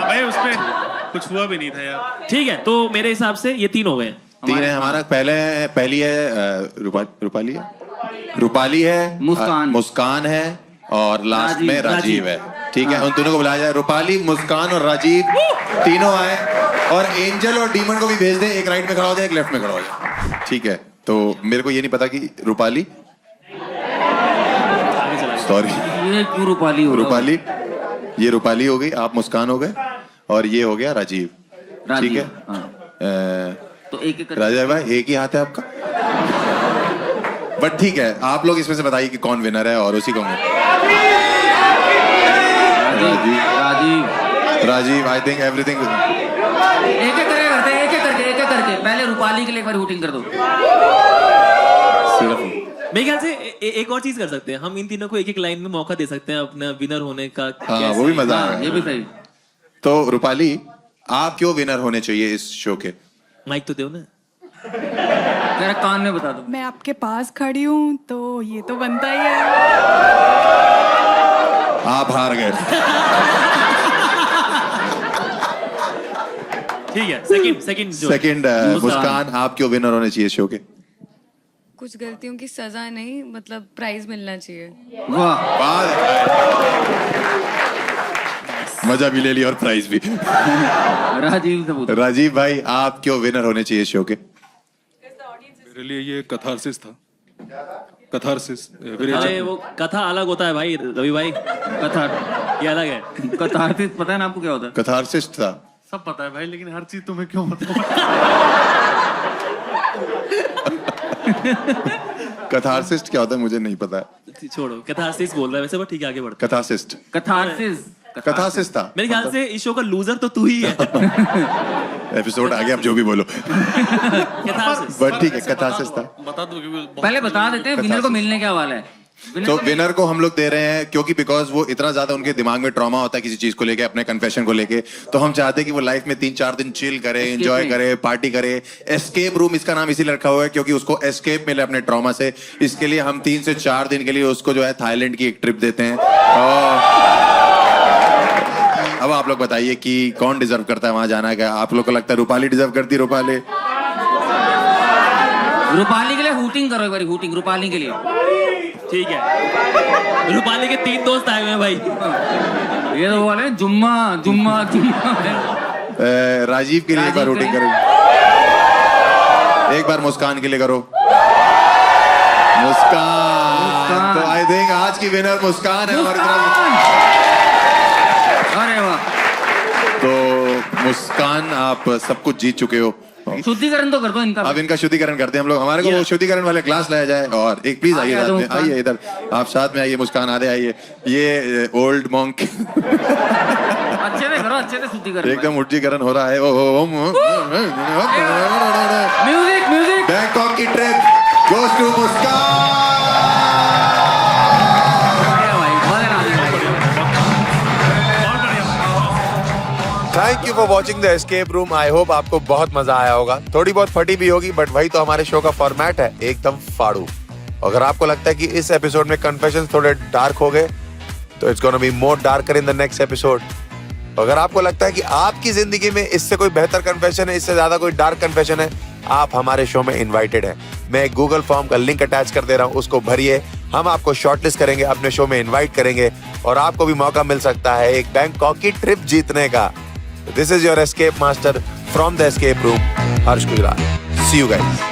[SPEAKER 4] भाई उसमें कुछ हुआ भी नहीं था यार।
[SPEAKER 10] ठीक है, तो मेरे हिसाब से ये 3 हो गए।
[SPEAKER 1] 3 है हमारा। पहली है रूपाली है, मुस्कान है, और लास्ट में राजीव है। ठीक है, उन तीनों को बुलाया जाए। रूपाली, मुस्कान और राजीव तीनों आए, और एंजल और डीमन को भी भेज दे, एक राइट में खड़ा हो जाए, एक लेफ्ट में खड़ा हो जाए। ठीक है, तो मेरे को ये नहीं पता कि रूपाली, सॉरी
[SPEAKER 3] ये क्यों रूपाली हो?
[SPEAKER 1] रूपाली, ये रूपाली हो गई, आप मुस्कान हो गए, और ये हो गया राजीव। ठीक है,
[SPEAKER 3] तो एक
[SPEAKER 1] राजा भाई एक ही हाथ है आपका, बट ठीक है, आप लोग इसमें से बताइए कि कौन विनर है, और उसी को राजीव। आई थिंक एवरीथिंग
[SPEAKER 3] एक करके पहले रूपाली के लिए एक बार वोटिंग कर दो।
[SPEAKER 1] सिर्फ
[SPEAKER 10] मेरे ख्याल से एक और चीज कर सकते हैं, हम इन तीनों को एक लाइन में मौका दे सकते हैं अपना विनर होने का।
[SPEAKER 1] हाँ, वो भी मजा है,
[SPEAKER 3] ये भी सही।
[SPEAKER 1] तो रूपाली, आप क्यों विनर होने चाहिए इस शो के?
[SPEAKER 10] माइक तो दो ना,
[SPEAKER 3] मेरा कान में बता दो।
[SPEAKER 2] मैं आपके पास खड़ी हूँ तो ये तो बनता ही है।
[SPEAKER 1] आप हार गए।
[SPEAKER 10] ठीक है, सेकंड
[SPEAKER 1] मुस्कान, आप क्यों विनर होने चाहिए शो के?
[SPEAKER 6] कुछ गलतियों की सजा नहीं, मतलब प्राइज मिलना चाहिए।
[SPEAKER 3] वाह,
[SPEAKER 1] मजा भी ले लिया और प्राइज भी।
[SPEAKER 3] राजीव से पूछो।
[SPEAKER 1] राजीव भाई, आप क्यों विनर होने चाहिए शो के?
[SPEAKER 13] मेरे लिए ये कथारसिस था। कथारसिस
[SPEAKER 10] अरे वो कथा अलग होता है भाई, रवि भाई, कथा ये अलग है।
[SPEAKER 3] कथारसिस पता है ना आपको क्या होता है?
[SPEAKER 1] कथारसिस था,
[SPEAKER 4] सब पता है भाई, लेकिन हर चीज तुम्हें क्यों बताऊं?
[SPEAKER 1] कथारसिस्ट क्या होता है मुझे नहीं पता है।
[SPEAKER 10] छोड़ो, कथारसिस बोल रहा है वैसे, बट ठीक है आगे बढ़ते।
[SPEAKER 1] कथारसिस्ट
[SPEAKER 10] कथारसिस था। मेरे ख्याल से इस शो का लूजर तो तू ही है।
[SPEAKER 1] एपिसोड आगे आप जो भी बोलो, बट ठीक है, कथारसिस था।
[SPEAKER 4] बता दो,
[SPEAKER 3] पहले बता देते हैं विनर को मिलने क्या वाला है।
[SPEAKER 1] तो विनर को हम लोग दे रहे हैं क्योंकि बिकॉज वो इतना ज्यादा उनके दिमाग में ट्रॉमा होता है किसी चीज को लेके, अपने कन्फेशन को लेके, तो हम चाहते हैं कि वो लाइफ में 3-4 दिन चिल करे, एंजॉय करे, पार्टी करे। एस्केप रूम इसका नाम इसीलिए रखा हुआ है क्योंकि उसको एस्केप मिले अपने ट्रॉमा से। इसके लिए हम 3 से 4 दिन के लिए उसको जो है थाईलैंड की एक ट्रिप देते हैं। और अब आप लोग बताइए कि कौन डिजर्व करता है वहां जाना? क्या आप लोग को लगता है रूपाली डिजर्व करती? रूपाली
[SPEAKER 3] के लिए हूटिंग करो एक बार, हूटिंग रूपाली के लिए।
[SPEAKER 10] ठीक है, रूपाली के 3 दोस्त आए हुए हैं भाई।
[SPEAKER 3] ये तो बोले जुम्मा जुम्मा जुम्मा।
[SPEAKER 1] राजीव के लिए एक बार वोटिंग करो, एक बार मुस्कान के लिए करो। मुस्कान, तो आई थिंक आज की विनर मुस्कान है हमारी तरफ।
[SPEAKER 3] अरे वाह,
[SPEAKER 1] तो मुस्कान, आप सब कुछ जीत चुके हो।
[SPEAKER 3] शुद्धिकरण तो कर दो इनका।
[SPEAKER 1] अब इनका शुद्धिकरण करते हैं हम लोग। हमारे को वो शुद्धिकरण वाले क्लास लाया जाए। और एक प्लीज आइए साथ में, आइए इधर, आप साथ में आइए। मुस्कान आधे आइए, ये ओल्ड मॉन्क
[SPEAKER 3] अच्छे से करो, अच्छे से शुद्धिकरण,
[SPEAKER 1] एकदम शुद्धिकरण हो रहा है।
[SPEAKER 3] Music music.
[SPEAKER 1] बैंकॉक की trip goes to Muskan. Thank you for watching the escape room. I hope आपको बहुत मजा आया होगा। थोड़ी बहुत फटी भी होगी, बट वही तो हमारे शो का फॉर्मेट है, एकदम फाड़ू। अगर आपको लगता है कि इस एपिसोड में कन्फेशंस थोड़े डार्क हो गए, तो it's gonna be more darker in the next episode. अगर आपको लगता है कि आपकी जिंदगी में इससे कोई बेहतर कन्फेशन है, इससे ज्यादा कोई डार्क कन्फेशन है,
[SPEAKER 14] आप हमारे शो में इनवाइटेड हैं। मैं एक गूगल फॉर्म का लिंक अटैच कर दे रहा हूं, उसको भरिए। हम आपको शॉर्टलिस्ट करेंगे, अपने शो में इनवाइट करेंगे और आपको भी मौका मिल सकता है एक बैंकॉक की ट्रिप जीतने का। This is your escape master from the escape room, Harsh Gujral. See you guys.